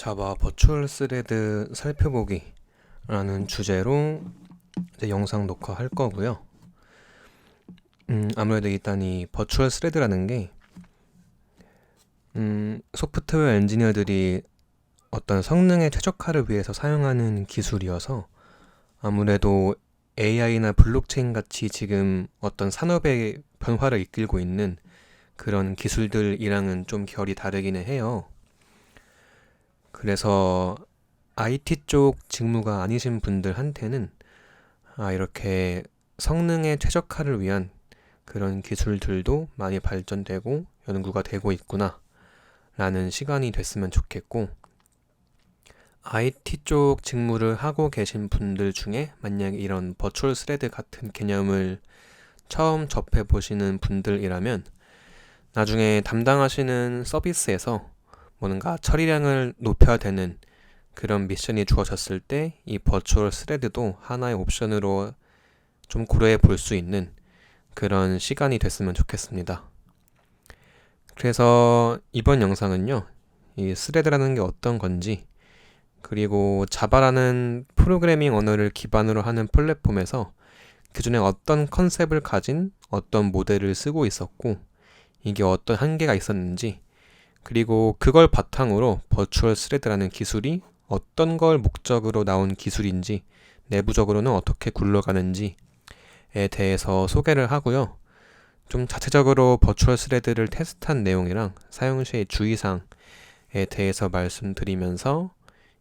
자바 버추얼 스레드 살펴보기 라는 주제로 이제 영상 녹화할 거고요. 아무래도 일단 이 버추얼 스레드라는 게 소프트웨어 엔지니어들이 어떤 성능의 최적화를 위해서 사용하는 기술이어서 아무래도 AI나 블록체인 같이 지금 어떤 산업의 변화를 이끌고 있는 그런 기술들이랑은 좀 결이 다르기는 해요. 그래서 IT 쪽 직무가 아니신 분들한테는 이렇게 성능의 최적화를 위한 그런 기술들도 많이 발전되고 연구가 되고 있구나 라는 시간이 됐으면 좋겠고, IT 쪽 직무를 하고 계신 분들 중에 만약에 이런 버추얼 스레드 같은 개념을 처음 접해 보시는 분들이라면 나중에 담당하시는 서비스에서 뭔가 처리량을 높여야 되는 그런 미션이 주어졌을 때 이 버추얼 스레드도 하나의 옵션으로 좀 고려해 볼 수 있는 그런 시간이 됐으면 좋겠습니다. 그래서 이번 영상은요, 이 스레드라는 게 어떤 건지, 그리고 자바라는 프로그래밍 언어를 기반으로 하는 플랫폼에서 그전에 어떤 컨셉을 가진 어떤 모델을 쓰고 있었고 이게 어떤 한계가 있었는지, 그리고 그걸 바탕으로 버추얼 스레드라는 기술이 어떤 걸 목적으로 나온 기술인지, 내부적으로는 어떻게 굴러가는지에 대해서 소개를 하고요. 좀 자체적으로 버추얼 스레드를 테스트한 내용이랑 사용 시의 주의사항에 대해서 말씀드리면서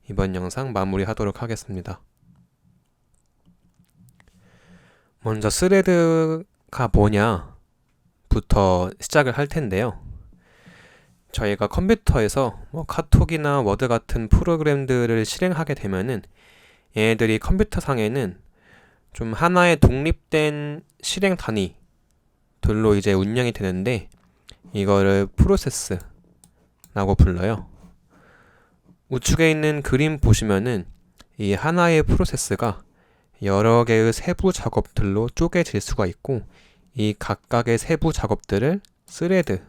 이번 영상 마무리하도록 하겠습니다. 먼저 스레드가 뭐냐부터 시작을 할 텐데요. 저희가 컴퓨터에서 카톡이나 워드 같은 프로그램들을 실행하게 되면은 얘네들이 컴퓨터상에는 좀 하나의 독립된 실행 단위들로 이제 운영이 되는데 이거를 프로세스라고 불러요. 우측에 있는 그림 보시면은 이 하나의 프로세스가 여러 개의 세부 작업들로 쪼개질 수가 있고 이 각각의 세부 작업들을 스레드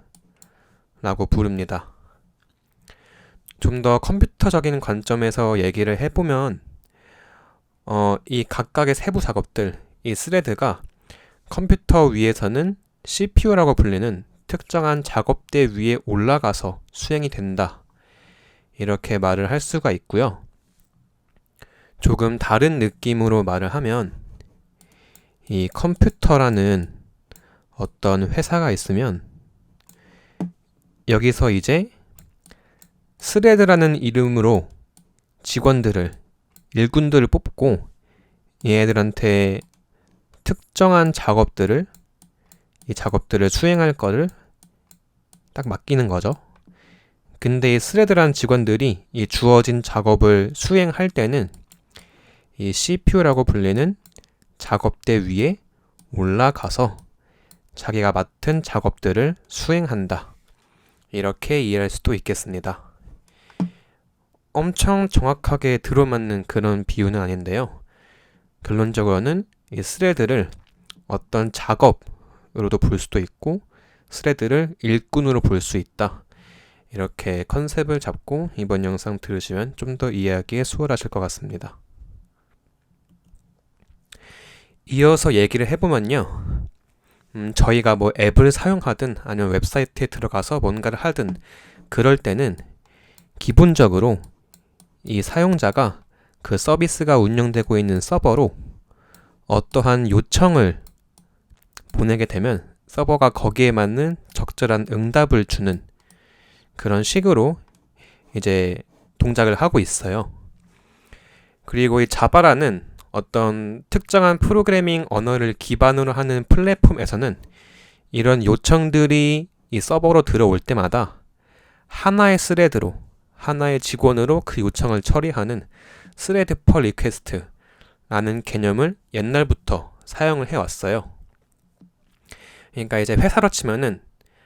라고 부릅니다. 좀 더 컴퓨터적인 관점에서 얘기를 해보면 이 각각의 세부 작업들, 이 스레드가 컴퓨터 위에서는 CPU라고 불리는 특정한 작업대 위에 올라가서 수행이 된다, 이렇게 말을 할 수가 있고요. 조금 다른 느낌으로 말을 하면 이 컴퓨터라는 어떤 회사가 있으면 여기서 이제 스레드라는 이름으로 직원들을, 일꾼들을 뽑고 얘네들한테 특정한 작업들을, 이 작업들을 수행할 거를 딱 맡기는 거죠. 근데 이 스레드라는 직원들이 이 주어진 작업을 수행할 때는 이 CPU라고 불리는 작업대 위에 올라가서 자기가 맡은 작업들을 수행한다, 이렇게 이해할 수도 있겠습니다. 엄청 정확하게 들어맞는 그런 비유는 아닌데요. 결론적으로는 이 스레드를 어떤 작업으로도 볼 수도 있고 스레드를 일꾼으로 볼 수 있다, 이렇게 컨셉을 잡고 이번 영상 들으시면 좀 더 이해하기에 수월하실 것 같습니다. 이어서 얘기를 해보면요, 저희가 앱을 사용하든 아니면 웹사이트에 들어가서 뭔가를 하든 그럴 때는 기본적으로 이 사용자가 그 서비스가 운영되고 있는 서버로 어떠한 요청을 보내게 되면 서버가 거기에 맞는 적절한 응답을 주는 그런 식으로 이제 동작을 하고 있어요. 그리고 이 자바라는 어떤 특정한 프로그래밍 언어를 기반으로 하는 플랫폼에서는 이런 요청들이 이 서버로 들어올 때마다 하나의 스레드로, 하나의 직원으로 그 요청을 처리하는 스레드 퍼 리퀘스트라는 개념을 옛날부터 사용을 해왔어요. 그러니까 이제 회사로 치면은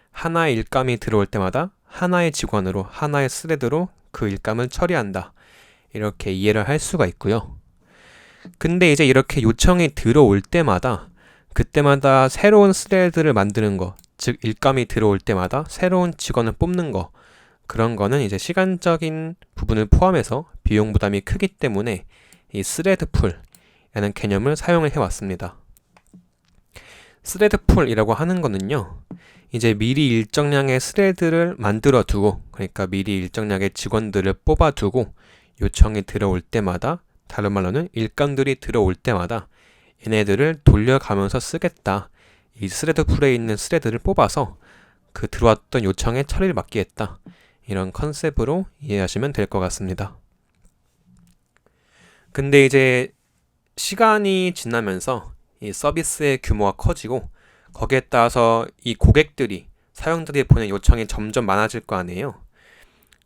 하나의 일감이 들어올 때마다 하나의 직원으로, 하나의 스레드로 그 일감을 처리한다, 이렇게 이해를 할 수가 있고요. 근데 이제 이렇게 요청이 들어올 때마다 그때마다 새로운 스레드를 만드는 거, 즉 일감이 들어올 때마다 새로운 직원을 뽑는 거, 그런 거는 이제 시간적인 부분을 포함해서 비용 부담이 크기 때문에 이 스레드풀이라는 개념을 사용을 해왔습니다. 스레드풀이라고 하는 거는요, 이제 미리 일정량의 스레드를 만들어 두고, 그러니까 미리 일정량의 직원들을 뽑아 두고 요청이 들어올 때마다, 다른 말로는 일감들이 들어올 때마다 얘네들을 돌려가면서 쓰겠다. 이 스레드풀에 있는 스레드를 뽑아서 그 들어왔던 요청에 처리를 맡기겠다. 이런 컨셉으로 이해하시면 될 것 같습니다. 근데 이제 시간이 지나면서 이 서비스의 규모가 커지고 거기에 따라서 이 고객들이, 사용자들이 보낸 요청이 점점 많아질 거 아니에요.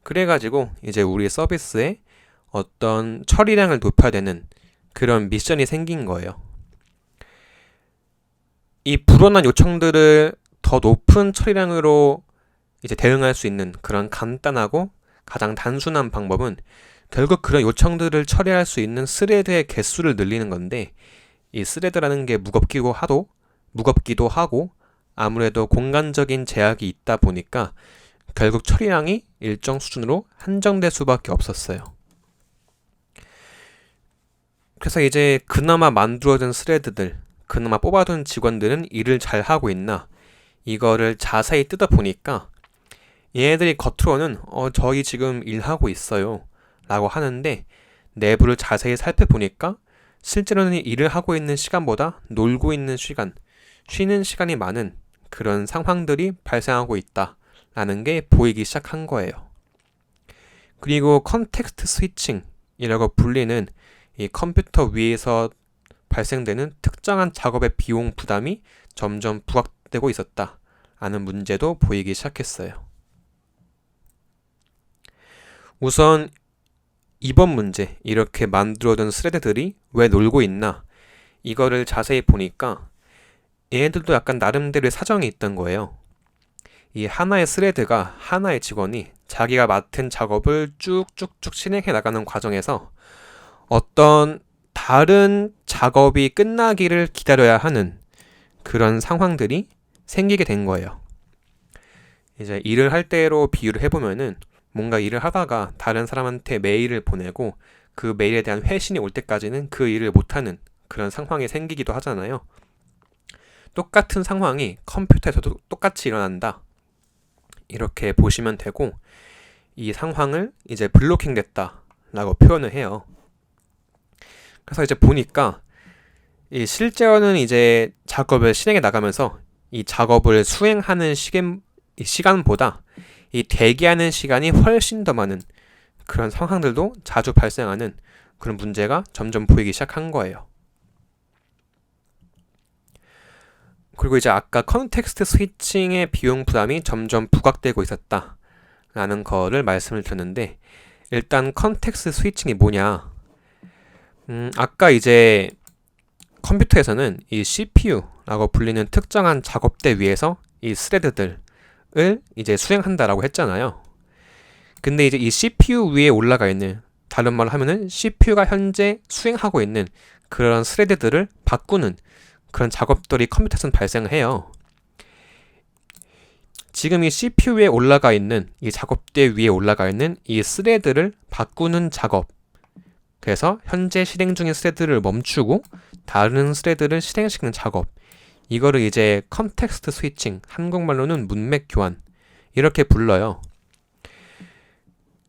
그래가지고 이제 우리 서비스에 어떤 처리량을 높여야 되는 그런 미션이 생긴 거예요. 이 불어난 요청들을 더 높은 처리량으로 이제 대응할 수 있는 그런 간단하고 가장 단순한 방법은 결국 그런 요청들을 처리할 수 있는 스레드의 개수를 늘리는 건데, 이 스레드라는 게 무겁기도 하고 아무래도 공간적인 제약이 있다 보니까 결국 처리량이 일정 수준으로 한정될 수밖에 없었어요. 그래서 이제 그나마 만들어진 스레드들, 그나마 뽑아둔 직원들은 일을 잘 하고 있나, 이거를 자세히 뜯어보니까 얘네들이 겉으로는 저희 지금 일하고 있어요 라고 하는데, 내부를 자세히 살펴보니까 실제로는 일을 하고 있는 시간보다 놀고 있는 시간, 쉬는 시간이 많은 그런 상황들이 발생하고 있다라는 게 보이기 시작한 거예요. 그리고 컨텍스트 스위칭이라고 불리는 이 컴퓨터 위에서 발생되는 특정한 작업의 비용 부담이 점점 부각되고 있었다라는 문제도 보이기 시작했어요. 우선 이번 문제, 이렇게 만들어둔 스레드들이 왜 놀고 있나, 이거를 자세히 보니까 얘네들도 약간 나름대로의 사정이 있던 거예요. 이 하나의 스레드가, 하나의 직원이 자기가 맡은 작업을 쭉쭉쭉 진행해 나가는 과정에서 어떤 다른 작업이 끝나기를 기다려야 하는 그런 상황들이 생기게 된 거예요. 이제 일을 할 때로 비유를 해보면은, 뭔가 일을 하다가 다른 사람한테 메일을 보내고 그 메일에 대한 회신이 올 때까지는 그 일을 못하는 그런 상황이 생기기도 하잖아요. 똑같은 상황이 컴퓨터에서도 똑같이 일어난다, 이렇게 보시면 되고, 이 상황을 이제 블로킹 됐다 라고 표현을 해요. 그래서 이제 보니까 이 실제로는 이제 작업을 실행해 나가면서 이 작업을 수행하는 시간보다 이 대기하는 시간이 훨씬 더 많은 그런 상황들도 자주 발생하는 그런 문제가 점점 보이기 시작한 거예요. 그리고 이제 아까 컨텍스트 스위칭의 비용 부담이 점점 부각되고 있었다라는 거를 말씀을 드렸는데, 일단 컨텍스트 스위칭이 뭐냐? 아까 이제 컴퓨터에서는 이 CPU라고 불리는 특정한 작업대 위에서 이 스레드들을 이제 수행한다라고 했잖아요. 근데 이제 이 CPU 위에 올라가 있는, 다른 말로 하면은 CPU가 현재 수행하고 있는 그런 스레드들을 바꾸는 그런 작업들이 컴퓨터에서는 발생해요. 지금 이 CPU 위에 올라가 있는, 이 작업대 위에 올라가 있는 이 스레드를 바꾸는 작업, 그래서 현재 실행 중인 스레드를 멈추고 다른 스레드를 실행시키는 작업, 이거를 이제 컨텍스트 스위칭, 한국말로는 문맥 교환, 이렇게 불러요.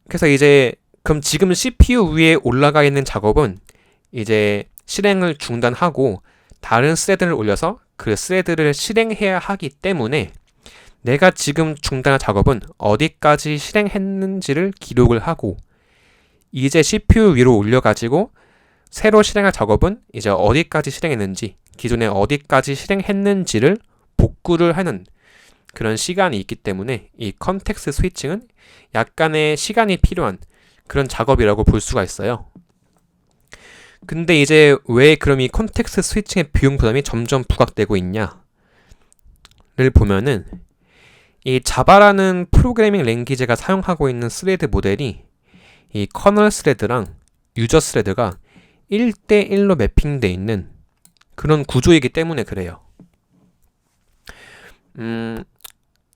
그래서 이제 그럼 지금 CPU 위에 올라가 있는 작업은 이제 실행을 중단하고 다른 스레드를 올려서 그 스레드를 실행해야 하기 때문에 내가 지금 중단한 작업은 어디까지 실행했는지를 기록을 하고, 이제 CPU 위로 올려가지고 새로 실행할 작업은 이제 어디까지 실행했는지, 기존에 어디까지 실행했는지를 복구를 하는 그런 시간이 있기 때문에 이 컨텍스트 스위칭은 약간의 시간이 필요한 그런 작업이라고 볼 수가 있어요. 근데 이제 왜 그럼 이 컨텍스트 스위칭의 비용 부담이 점점 부각되고 있냐를 보면은, 이 자바라는 프로그래밍 랭귀지가 사용하고 있는 스레드 모델이 이 커널 스레드랑 유저 스레드가 1대1로 매핑되어 있는 그런 구조이기 때문에 그래요.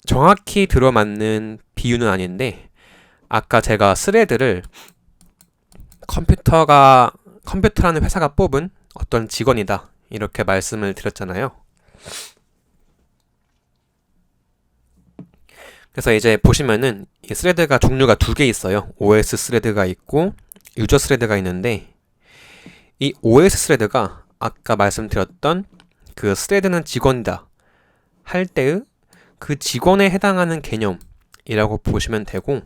정확히 들어맞는 비유는 아닌데, 아까 제가 스레드를 컴퓨터라는 회사가 뽑은 어떤 직원이다 이렇게 말씀을 드렸잖아요. 그래서 이제 보시면은 이 스레드가 종류가 두 개 있어요. OS 스레드가 있고 유저 스레드가 있는데, 이 OS 스레드가 아까 말씀드렸던 그 스레드는 직원이다 할 때의 그 직원에 해당하는 개념이라고 보시면 되고,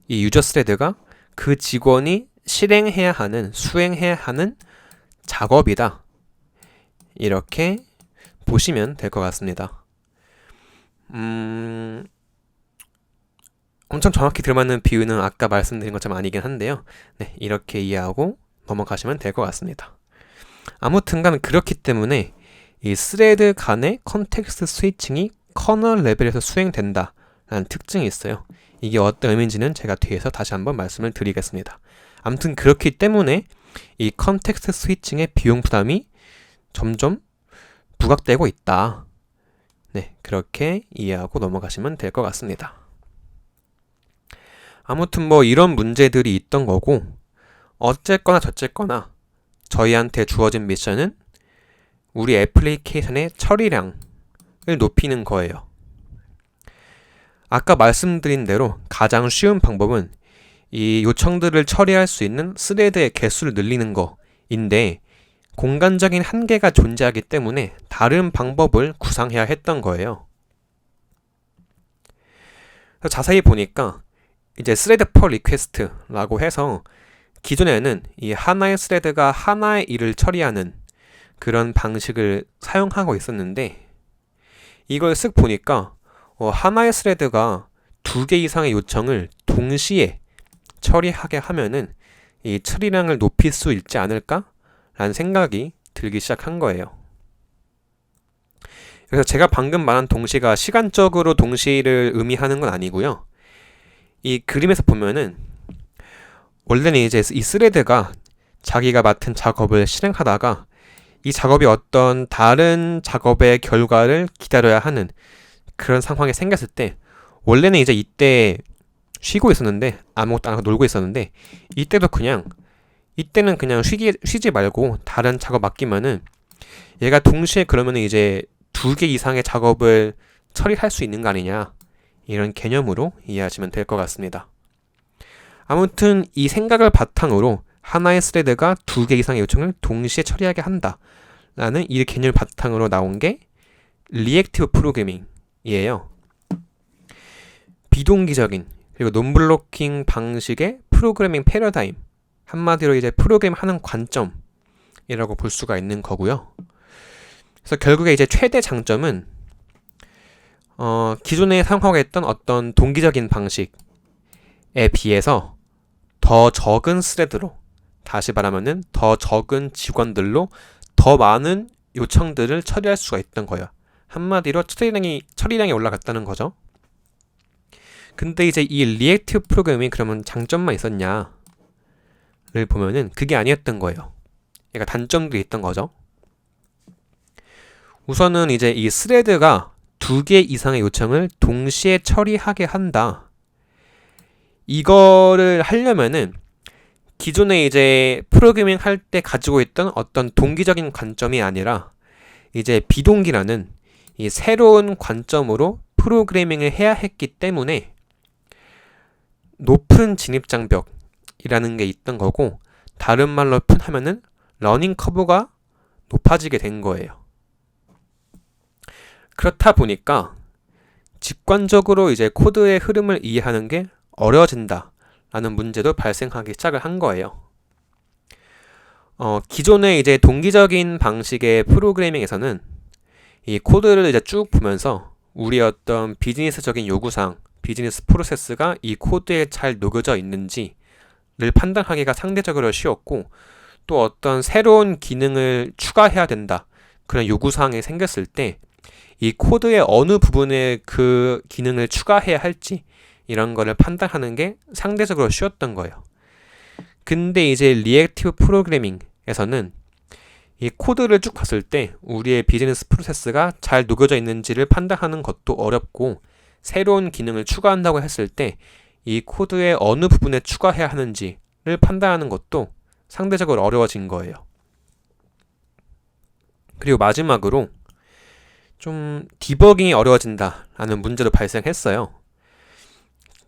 이 유저 스레드가 그 직원이 수행해야 하는 작업이다 이렇게 보시면 될 것 같습니다. 엄청 정확히 들어맞는 비유는 아까 말씀드린 것처럼 아니긴 한데요. 네, 이렇게 이해하고 넘어가시면 될 것 같습니다. 아무튼간 그렇기 때문에 이 스레드 간의 컨텍스트 스위칭이 커널 레벨에서 수행된다 라는 특징이 있어요. 이게 어떤 의미인지는 제가 뒤에서 다시 한번 말씀을 드리겠습니다. 아무튼 그렇기 때문에 이 컨텍스트 스위칭의 비용 부담이 점점 부각되고 있다. 네, 그렇게 이해하고 넘어가시면 될 것 같습니다. 아무튼 뭐 이런 문제들이 있던 거고, 어쨌거나 저쨌거나 저희한테 주어진 미션은 우리 애플리케이션의 처리량을 높이는 거예요. 아까 말씀드린 대로 가장 쉬운 방법은 이 요청들을 처리할 수 있는 스레드의 개수를 늘리는 거인데, 공간적인 한계가 존재하기 때문에 다른 방법을 구상해야 했던 거예요. 그래서 자세히 보니까 이제 스레드 퍼 리퀘스트라고 해서 기존에는 이 하나의 스레드가 하나의 일을 처리하는 그런 방식을 사용하고 있었는데, 이걸 쓱 보니까 하나의 스레드가 2개 이상의 요청을 동시에 처리하게 하면은 이 처리량을 높일 수 있지 않을까? 라는 생각이 들기 시작한 거예요. 그래서 제가 방금 말한 동시가 시간적으로 동시를 의미하는 건 아니고요. 이 그림에서 보면은 원래는 이제 이 스레드가 자기가 맡은 작업을 실행하다가 이 작업이 어떤 다른 작업의 결과를 기다려야 하는 그런 상황이 생겼을 때, 원래는 이제 이때 쉬고 있었는데, 아무것도 안 하고 놀고 있었는데, 이때는 그냥 쉬지 말고 다른 작업 맡기면은 얘가 동시에 그러면은 이제 2개 이상의 작업을 처리할 수 있는 거 아니냐, 이런 개념으로 이해하시면 될 것 같습니다. 아무튼 이 생각을 바탕으로 하나의 스레드가 2개 이상의 요청을 동시에 처리하게 한다 라는 이 개념을 바탕으로 나온 게 리액티브 프로그래밍이에요. 비동기적인 그리고 논블로킹 방식의 프로그래밍 패러다임, 한마디로 이제 프로그램 하는 관점이라고 볼 수가 있는 거고요. 그래서 결국에 이제 최대 장점은 기존에 사용하고 있던 어떤 동기적인 방식에 비해서 더 적은 스레드로, 다시 말하면은 더 적은 직원들로 더 많은 요청들을 처리할 수가 있던 거예요. 한마디로 처리량이 올라갔다는 거죠. 근데 이제 이 리액티브 프로그램이 그러면 장점만 있었냐를 보면은 그게 아니었던 거예요. 그러니까 단점들이 있던 거죠. 우선은 이제 이 스레드가 2개 이상의 요청을 동시에 처리하게 한다. 이거를 하려면은 기존에 이제 프로그래밍 할 때 가지고 있던 어떤 동기적인 관점이 아니라 이제 비동기라는 이 새로운 관점으로 프로그래밍을 해야 했기 때문에 높은 진입장벽이라는 게 있던 거고, 다른 말로 표현하면은 러닝 커브가 높아지게 된 거예요. 그렇다 보니까 직관적으로 이제 코드의 흐름을 이해하는 게 어려워진다 라는 문제도 발생하기 시작을 한 거예요. 기존의 이제 동기적인 방식의 프로그래밍에서는 이 코드를 이제 쭉 보면서 우리 어떤 비즈니스적인 요구사항, 비즈니스 프로세스가 이 코드에 잘 녹여져 있는지를 판단하기가 상대적으로 쉬웠고, 또 어떤 새로운 기능을 추가해야 된다, 그런 요구사항이 생겼을 때 이 코드의 어느 부분에 그 기능을 추가해야 할지 이런 거를 판단하는 게 상대적으로 쉬웠던 거예요. 근데 이제 리액티브 프로그래밍에서는 이 코드를 쭉 봤을 때 우리의 비즈니스 프로세스가 잘 녹여져 있는지를 판단하는 것도 어렵고, 새로운 기능을 추가한다고 했을 때 이 코드의 어느 부분에 추가해야 하는지를 판단하는 것도 상대적으로 어려워진 거예요. 그리고 마지막으로 좀 디버깅이 어려워진다라는 문제도 발생했어요.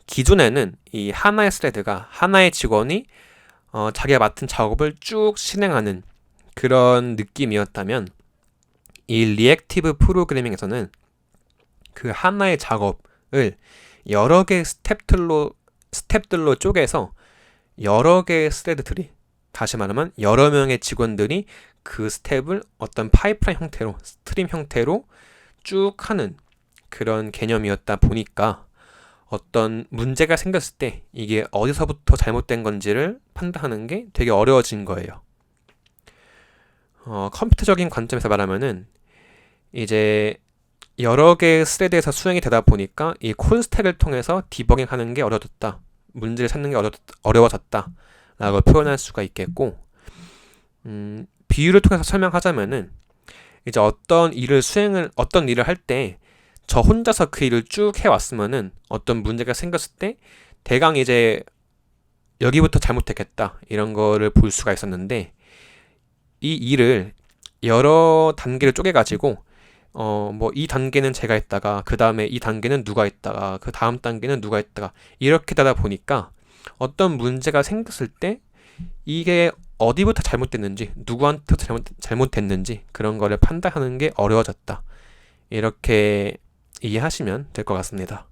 기존에는 이 하나의 스레드가 하나의 직원이 자기가 맡은 작업을 쭉 실행하는 그런 느낌이었다면 이 리액티브 프로그래밍에서는 그 하나의 작업을 여러 개의 스텝들로 쪼개서 여러 개의 스레드들이, 다시 말하면 여러 명의 직원들이 그 스텝을 어떤 파이프라인 형태로, 스트림 형태로 쭉 하는 그런 개념이었다 보니까 어떤 문제가 생겼을 때 이게 어디서부터 잘못된 건지를 판단하는 게 되게 어려워진 거예요. 컴퓨터적인 관점에서 말하면은 이제 여러 개의 스레드에서 수행이 되다 보니까 이 콜 스택을 통해서 디버깅 하는 게 어려워졌다. 문제를 찾는 게 어려워졌다. 라고 표현할 수가 있겠고, 비유를 통해서 설명하자면은 이제 어떤 일을 할 때 저 혼자서 그 일을 쭉 해왔으면은 어떤 문제가 생겼을 때 대강 이제 여기부터 잘못했겠다 이런 거를 볼 수가 있었는데, 이 일을 여러 단계를 쪼개가지고 뭐 이 단계는 제가 했다가 그 다음에 이 단계는 누가 했다가 그 다음 단계는 누가 했다가 이렇게 되다 보니까 어떤 문제가 생겼을 때 이게 어디부터 잘못됐는지, 누구한테 잘못됐는지 그런 거를 판단하는 게 어려워졌다. 이렇게 이해하시면 될 것 같습니다.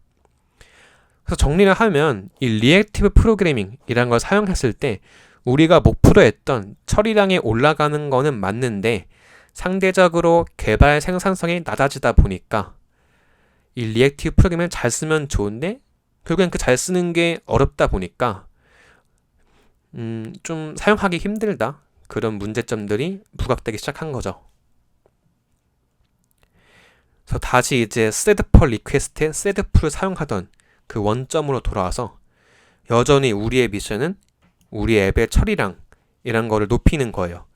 그래서 정리를 하면 이 리액티브 프로그래밍이라는 걸 사용했을 때 우리가 목표로 했던 처리량이 올라가는 거는 맞는데 상대적으로 개발 생산성이 낮아지다 보니까 이 리액티브 프로그래밍을 잘 쓰면 좋은데 결국엔 그 잘 쓰는 게 어렵다 보니까 좀 사용하기 힘들다, 그런 문제점들이 부각되기 시작한 거죠. 그래서 다시 이제 thread per request에 thread pool을 사용하던 그 원점으로 돌아와서 여전히 우리의 미션은 우리 앱의 처리량이란 거를 높이는 거예요.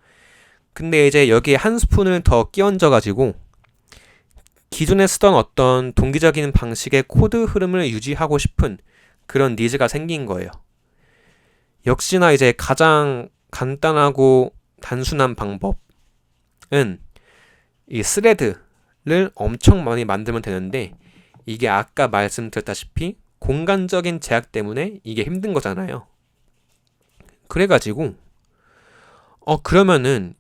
근데 이제 여기에 한 스푼을 더 끼얹어 가지고 기존에 쓰던 어떤 동기적인 방식의 코드 흐름을 유지하고 싶은 그런 니즈가 생긴 거예요. 역시나 이제 가장 간단하고 단순한 방법은 이 스레드를 엄청 많이 만들면 되는데, 이게 아까 말씀드렸다시피 공간적인 제약 때문에 이게 힘든 거잖아요. 그래가지고 그러면은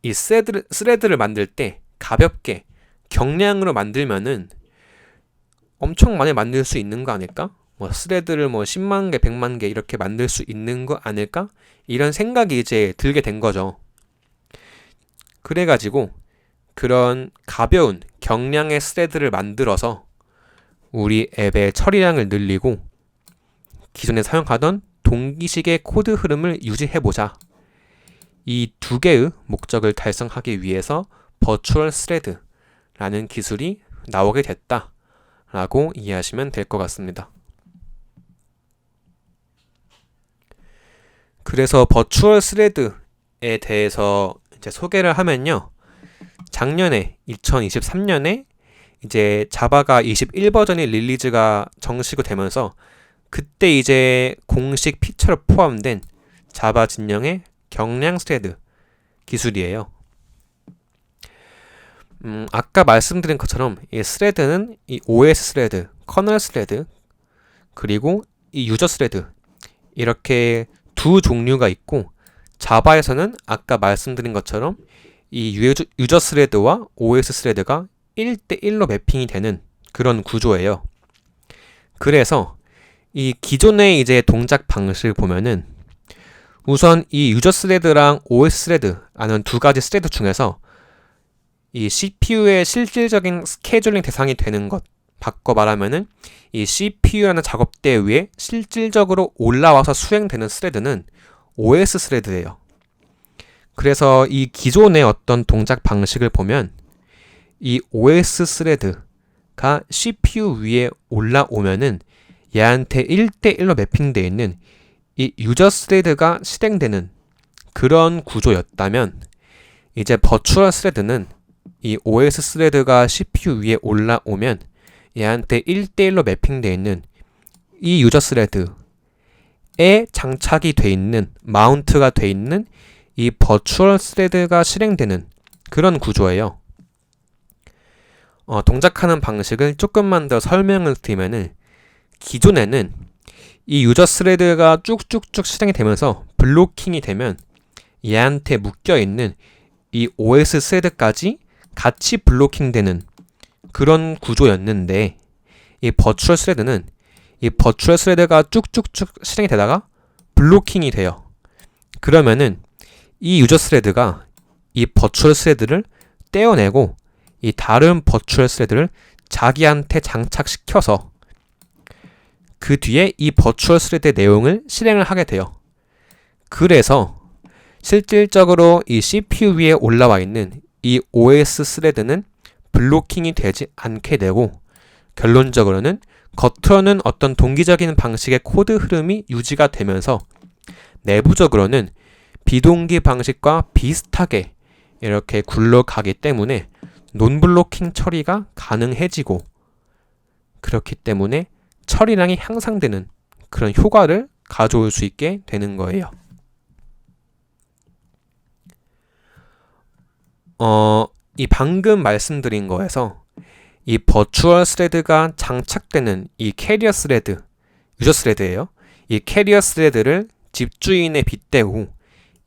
이 스레드를 만들 때 가볍게 경량으로 만들면은 엄청 많이 만들 수 있는 거 아닐까? 뭐 스레드를 뭐 10만 개, 100만 개 이렇게 만들 수 있는 거 아닐까? 이런 생각이 이제 들게 된 거죠. 그래가지고 그런 가벼운 경량의 스레드를 만들어서 우리 앱의 처리량을 늘리고 기존에 사용하던 동기식의 코드 흐름을 유지해보자. 이 두 개의 목적을 달성하기 위해서 버추얼 스레드라는 기술이 나오게 됐다라고 이해하시면 될 것 같습니다. 그래서 버추얼 스레드에 대해서 이제 소개를 하면요. 작년에 2023년에 이제 자바가 21버전이 릴리즈가 정식으로 되면서 그때 이제 공식 피처로 포함된 자바 진영의 경량 스레드 기술이에요. 아까 말씀드린 것처럼 이 스레드는 이 OS 스레드, 커널 스레드, 그리고 이 유저 스레드 이렇게 두 종류가 있고, 자바에서는 아까 말씀드린 것처럼 이 유저 스레드와 OS 스레드가 1대1로 매핑이 되는 그런 구조예요. 그래서 이 기존의 이제 동작 방식을 보면은 우선 이 유저 스레드랑 OS 스레드라는 두 가지 스레드 중에서 이 CPU의 실질적인 스케줄링 대상이 되는 것, 바꿔 말하면은 이 CPU라는 작업대 위에 실질적으로 올라와서 수행되는 스레드는 OS 스레드예요. 그래서 이 기존의 어떤 동작 방식을 보면 이 OS 스레드가 CPU 위에 올라오면은 얘한테 1대1로 매핑되어 있는 이 유저 스레드가 실행되는 그런 구조였다면, 이제 버추얼 스레드는 이 OS 스레드가 CPU 위에 올라오면 얘한테 1대1로 매핑되어 있는 이 유저 스레드, 장착이 돼 있는, 마운트가 돼 있는 이 버추얼 스레드가 실행되는 그런 구조예요. 동작하는 방식을 조금만 더 설명을 드리면은, 기존에는 이 유저 스레드가 쭉쭉쭉 실행이 되면서 블로킹이 되면 얘한테 묶여있는 이 OS 스레드까지 같이 블로킹 되는 그런 구조였는데, 이 버추얼 스레드는 이 버추얼 스레드가 쭉쭉쭉 실행이 되다가 블로킹이 돼요. 그러면은 이 유저 스레드가 이 버추얼 스레드를 떼어내고 이 다른 버추얼 스레드를 자기한테 장착시켜서 그 뒤에 이 버추얼 스레드의 내용을 실행을 하게 돼요. 그래서 실질적으로 이 CPU 위에 올라와 있는 이 OS 스레드는 블로킹이 되지 않게 되고, 결론적으로는 겉으로는 어떤 동기적인 방식의 코드 흐름이 유지가 되면서 내부적으로는 비동기 방식과 비슷하게 이렇게 굴러가기 때문에 논블로킹 처리가 가능해지고, 그렇기 때문에 처리량이 향상되는 그런 효과를 가져올 수 있게 되는 거예요. 이 방금 말씀드린 거에서 이 버추얼 스레드가 장착되는 이 캐리어 스레드, 유저 스레드예요. 이 캐리어 스레드를 집주인에 빗대고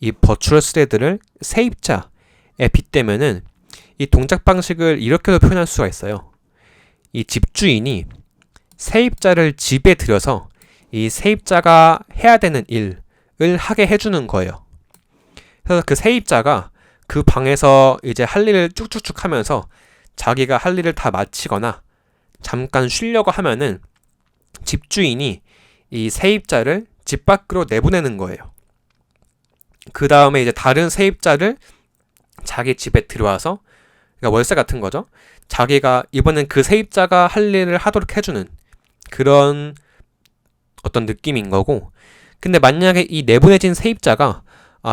이 버추얼 스레드를 세입자에 빗대면은 이 동작 방식을 이렇게도 표현할 수가 있어요. 이 집주인이 세입자를 집에 들여서 이 세입자가 해야 되는 일을 하게 해주는 거예요. 그래서 그 세입자가 그 방에서 이제 할 일을 쭉쭉쭉 하면서 자기가 할 일을 다 마치거나 잠깐 쉬려고 하면은 집주인이 이 세입자를 집 밖으로 내보내는 거예요. 그 다음에 이제 다른 세입자를 자기 집에 들어와서, 그러니까 월세 같은 거죠. 자기가 이번엔 그 세입자가 할 일을 하도록 해주는 그런 어떤 느낌인 거고, 근데 만약에 이 내보내진 세입자가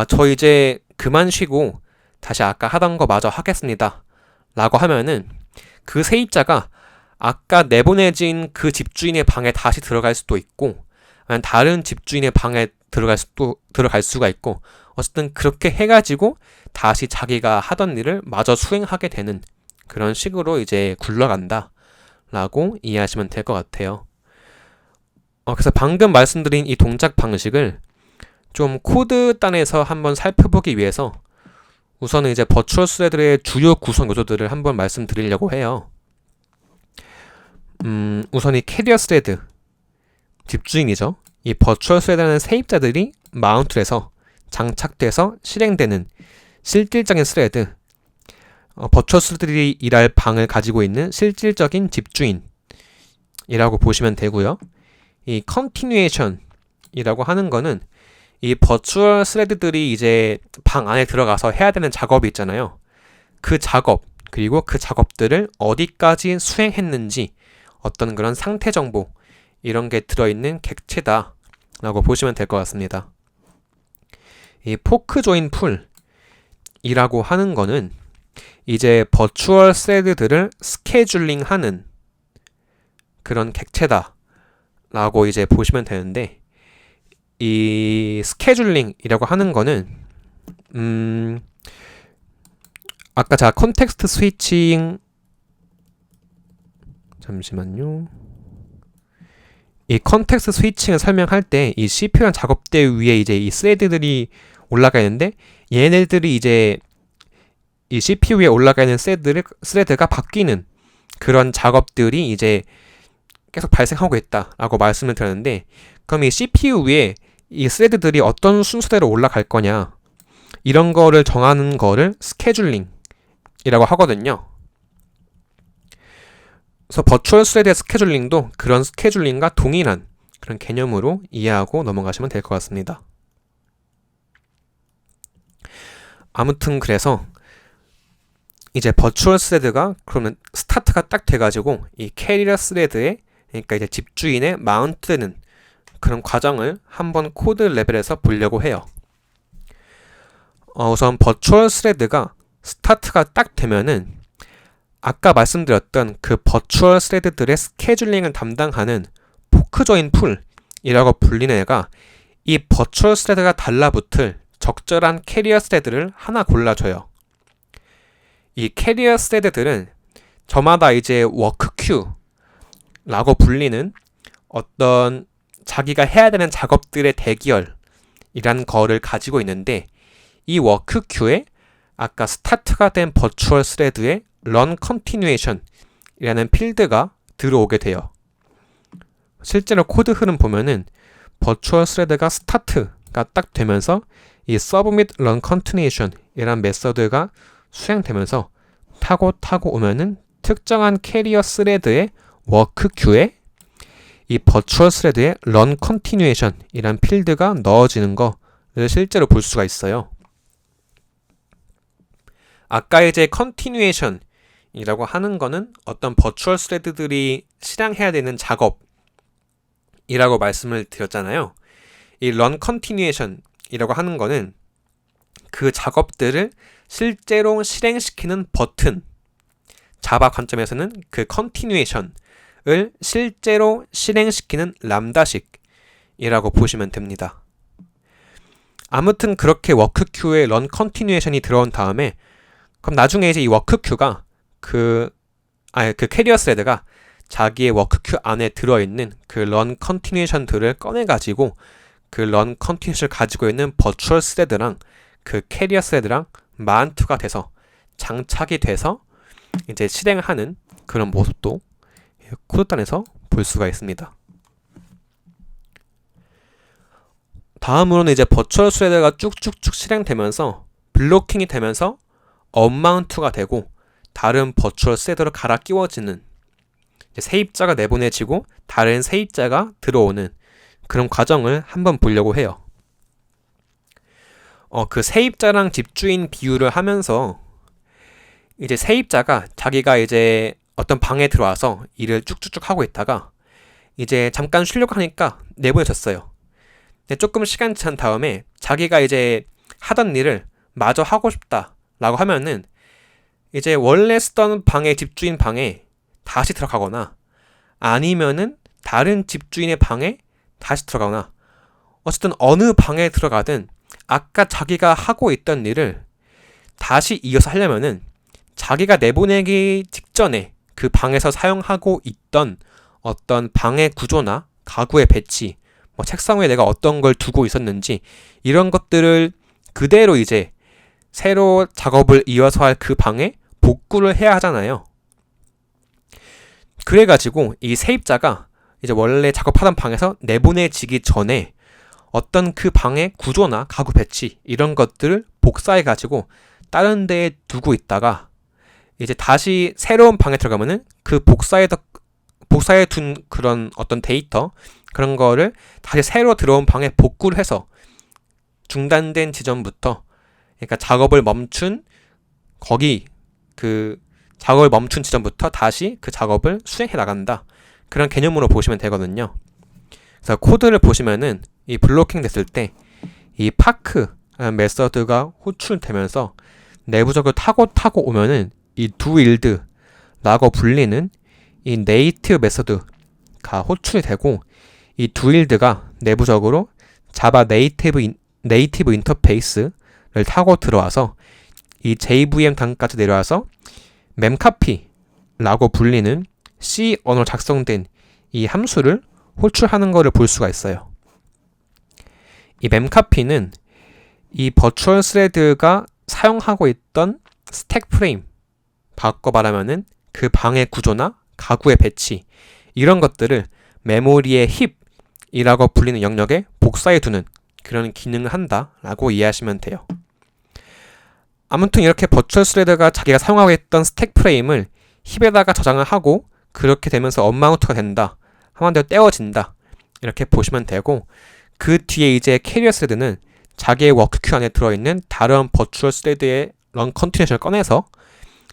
저 이제 그만 쉬고 다시 아까 하던 거 마저 하겠습니다 라고 하면은 그 세입자가 아까 내보내진 그 집주인의 방에 다시 들어갈 수도 있고, 아니면 다른 집주인의 방에 들어갈 수가 있고, 어쨌든 그렇게 해가지고 다시 자기가 하던 일을 마저 수행하게 되는 그런 식으로 이제 굴러간다 라고 이해하시면 될 것 같아요. 그래서 방금 말씀드린 이 동작 방식을 좀 코드 단에서 한번 살펴보기 위해서 우선은 이제 버추얼 스레드의 주요 구성 요소들을 한번 말씀드리려고 해요. 우선 이 캐리어 스레드, 집주인이죠. 이 버추얼 스레드라는 세입자들이 마운트를 해서 장착돼서 실행되는 실질적인 스레드, 버추얼 스레드들이 일할 방을 가지고 있는 실질적인 집주인이라고 보시면 되고요. 이 컨티뉴에이션이라고 하는 거는 이 버추얼 스레드들이 이제 방 안에 들어가서 해야 되는 작업이 있잖아요. 그 작업, 그리고 그 작업들을 어디까지 수행했는지 어떤 그런 상태 정보, 이런 게 들어있는 객체다 라고 보시면 될 것 같습니다. 이 포크 조인 풀이라고 하는 거는 이제 버추얼 스레드들을 스케줄링하는 그런 객체다 라고 이제 보시면 되는데, 이 스케줄링이라고 하는 거는 아까 제가 컨텍스트 스위칭, 잠시만요. 이 컨텍스트 스위칭을 설명할 때 이 CPU랑 작업대 위에 이제 이 스레드들이 올라가 있는데, 얘네들이 이제 이 CPU 위에 올라가 있는 스레드가 바뀌는 그런 작업들이 이제 계속 발생하고 있다라고 말씀을 드렸는데, 그럼 이 CPU 위에 이 스레드들이 어떤 순서대로 올라갈 거냐, 이런 거를 정하는 거를 스케줄링이라고 하거든요. 그래서 버추얼 스레드의 스케줄링도 그런 스케줄링과 동일한 그런 개념으로 이해하고 넘어가시면 될 것 같습니다. 아무튼 그래서 이제 버추얼 스레드가 그러면 스타트가 딱 돼가지고 이 캐리어 스레드에, 그러니까 이제 집주인의 마운트되는 그런 과정을 한번 코드 레벨에서 보려고 해요. 우선 버추얼 스레드가 스타트가 딱 되면은 아까 말씀드렸던 그 버추얼 스레드들의 스케줄링을 담당하는 포크 조인 풀이라고 불리는 애가 이 버추얼 스레드가 달라붙을 적절한 캐리어 스레드를 하나 골라줘요. 이 캐리어 스레드들은 저마다 이제 워크 큐라고 불리는 어떤 자기가 해야 되는 작업들의 대기열이라는 거를 가지고 있는데, 이 워크 큐에 아까 스타트가 된 버추얼 스레드의 run continuation 이라는 필드가 들어오게 돼요. 실제로 코드 흐름 보면은 버추얼 스레드가 스타트가 딱 되면서 이 submit run continuation 이라는 메서드가 수행되면서 타고 오면은 특정한 캐리어 스레드의 워크 큐에 이 버추얼 스레드의 run continuation 이란 필드가 넣어지는 거를 실제로 볼 수가 있어요. 아까 이제 continuation 이라고 하는 거는 어떤 버추얼 스레드들이 실행해야 되는 작업이라고 말씀을 드렸잖아요. 이 run continuation 이라고 하는 거는 그 작업들을 실제로 실행시키는 버튼, 자바 관점에서는 그 continuation을 실제로 실행시키는 람다식이라고 보시면 됩니다. 아무튼 그렇게 워크 큐에 run continuation이 들어온 다음에 그럼 나중에 이제 이 워크 큐가 그 캐리어 스레드가 자기의 워크 큐 안에 들어있는 그 run continuation들을 꺼내가지고 그 run continuation을 가지고 있는 버추얼 스레드랑 그 캐리어 스레드랑 만투가 돼서 장착이 돼서 이제 실행하는 그런 모습도 코드단에서 볼 수가 있습니다. 다음으로는 이제 버추얼 스레드가 쭉쭉쭉 실행되면서 블로킹이 되면서 언마운트가 되고 다른 버추얼 스레드로 갈아 끼워지는, 세입자가 내보내지고 다른 세입자가 들어오는 그런 과정을 한번 보려고 해요. 그 세입자랑 집주인 비유를 하면서 이제 세입자가 자기가 이제 어떤 방에 들어와서 일을 쭉쭉쭉 하고 있다가 이제 잠깐 쉬려고 하니까 내보내졌어요. 근데 조금 시간 지난 다음에 자기가 이제 하던 일을 마저 하고 싶다라고 하면은 이제 원래 쓰던 방의 집주인 방에 다시 들어가거나 아니면은 다른 집주인의 방에 다시 들어가거나 어쨌든 어느 방에 들어가든 아까 자기가 하고 있던 일을 다시 이어서 하려면은 자기가 내보내기 직전에 그 방에서 사용하고 있던 어떤 방의 구조나 가구의 배치, 뭐 책상 위에 내가 어떤 걸 두고 있었는지 이런 것들을 그대로 이제 새로 작업을 이어서 할 그 방에 복구를 해야 하잖아요. 그래가지고 이 세입자가 이제 원래 작업하던 방에서 내보내지기 전에 어떤 그 방의 구조나 가구 배치 이런 것들을 복사해가지고 다른 데에 두고 있다가 이제 다시 새로운 방에 들어가면은 그 복사해 둔 그런 어떤 데이터 그런 거를 다시 새로 들어온 방에 복구를 해서 중단된 지점부터, 그러니까 작업을 멈춘 지점부터 다시 그 작업을 수행해 나간다. 그런 개념으로 보시면 되거든요. 그래서 코드를 보시면은 이 블로킹 됐을 때 이 파크 메서드가 호출되면서 내부적으로 타고 오면은 이 doIld라고 불리는 이 네이티브 메서드가 호출이 되고, 이 doIld가 내부적으로 자바 네이티브 인터페이스를 타고 들어와서 이 JVM 단까지 내려와서 memcopy라고 불리는 C 언어로 작성된 이 함수를 호출하는 것을 볼 수가 있어요. 이 memcopy는 이 버추얼 스레드가 사용하고 있던 스택 프레임, 바꿔 말하면은 그 방의 구조나 가구의 배치 이런 것들을 메모리의 힙이라고 불리는 영역에 복사해 두는 그런 기능을 한다라고 이해하시면 돼요. 아무튼 이렇게 버추얼 스레드가 자기가 사용하고 있던 스택 프레임을 힙에다가 저장을 하고 그렇게 되면서 언마운트가 된다, 한마디로 떼어진다 이렇게 보시면 되고, 그 뒤에 이제 캐리어 스레드는 자기의 워크 큐 안에 들어있는 다른 버추얼 스레드의 run continuation을 꺼내서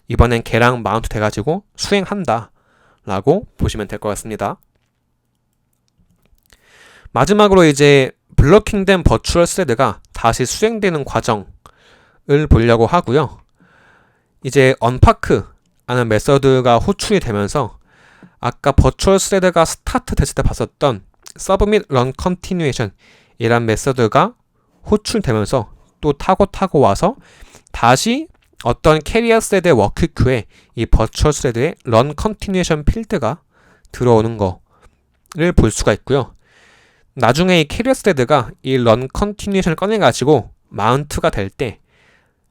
이번엔 걔랑 마운트 돼가지고 수행한다 라고 보시면 될 것 같습니다. 마지막으로 이제 블로킹된 버추얼 스레드가 다시 수행되는 과정을 보려고 하고요. 이제 unpack라는 메서드가 호출이 되면서 아까 버추얼 스레드가 스타트 됐을 때 봤었던 submit run continuation 이란 메서드가 호출되면서 또 타고 와서 다시 어떤 캐리어 스레드의 워크 큐에 이 버추얼 스레드의 런 컨티뉴에이션 필드가 들어오는 거를 볼 수가 있고요. 나중에 이 캐리어 스레드가 이 런 컨티뉴에이션을 꺼내가지고 마운트가 될 때,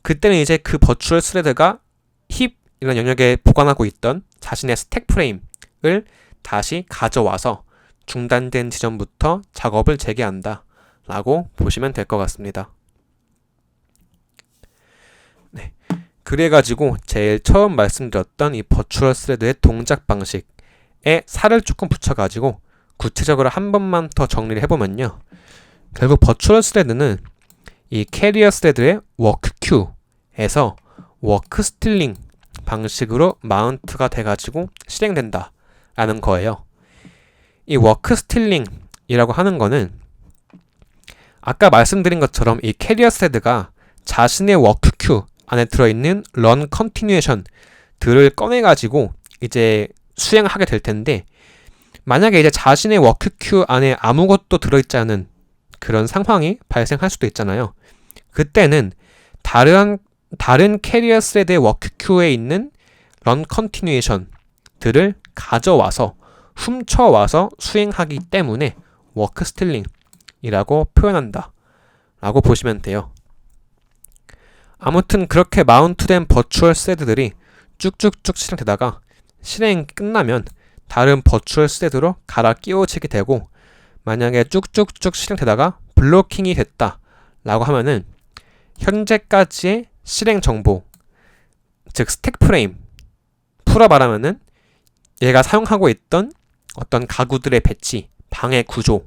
그때는 이제 그 버추얼 스레드가 힙이라는 영역에 보관하고 있던 자신의 스택 프레임을 다시 가져와서 중단된 지점부터 작업을 재개한다 라고 보시면 될 것 같습니다. 네. 그래가지고 제일 처음 말씀드렸던 이 버추얼 스레드의 동작 방식에 살을 조금 붙여가지고 구체적으로 한 번만 더 정리를 해보면요. 결국 버추얼 스레드는 이 캐리어 스레드의 워크 큐에서 워크 스틸링 방식으로 마운트가 돼가지고 실행된다 라는 거예요. 이 워크 스틸링이라고 하는 거는 아까 말씀드린 것처럼 이 캐리어 스레드가 자신의 워크 큐 안에 들어있는 런 컨티뉴에이션들을 꺼내가지고 이제 수행하게 될 텐데, 만약에 이제 자신의 워크 큐 안에 아무것도 들어있지 않은 그런 상황이 발생할 수도 있잖아요. 그때는 다른 캐리어 스레드의 워크 큐에 있는 런 컨티뉴에이션들을 가져와서 훔쳐와서 수행하기 때문에 워크 스틸링이라고 표현한다 라고 보시면 돼요. 아무튼 그렇게 마운트된 버추얼 스레드들이 쭉쭉쭉 실행되다가 실행이 끝나면 다른 버추얼 스레드로 갈아 끼워지게 되고, 만약에 쭉쭉쭉 실행되다가 블로킹이 됐다 라고 하면은 현재까지의 실행 정보, 즉 스택 프레임, 풀어 말하면은 얘가 사용하고 있던 어떤 가구들의 배치, 방해 구조,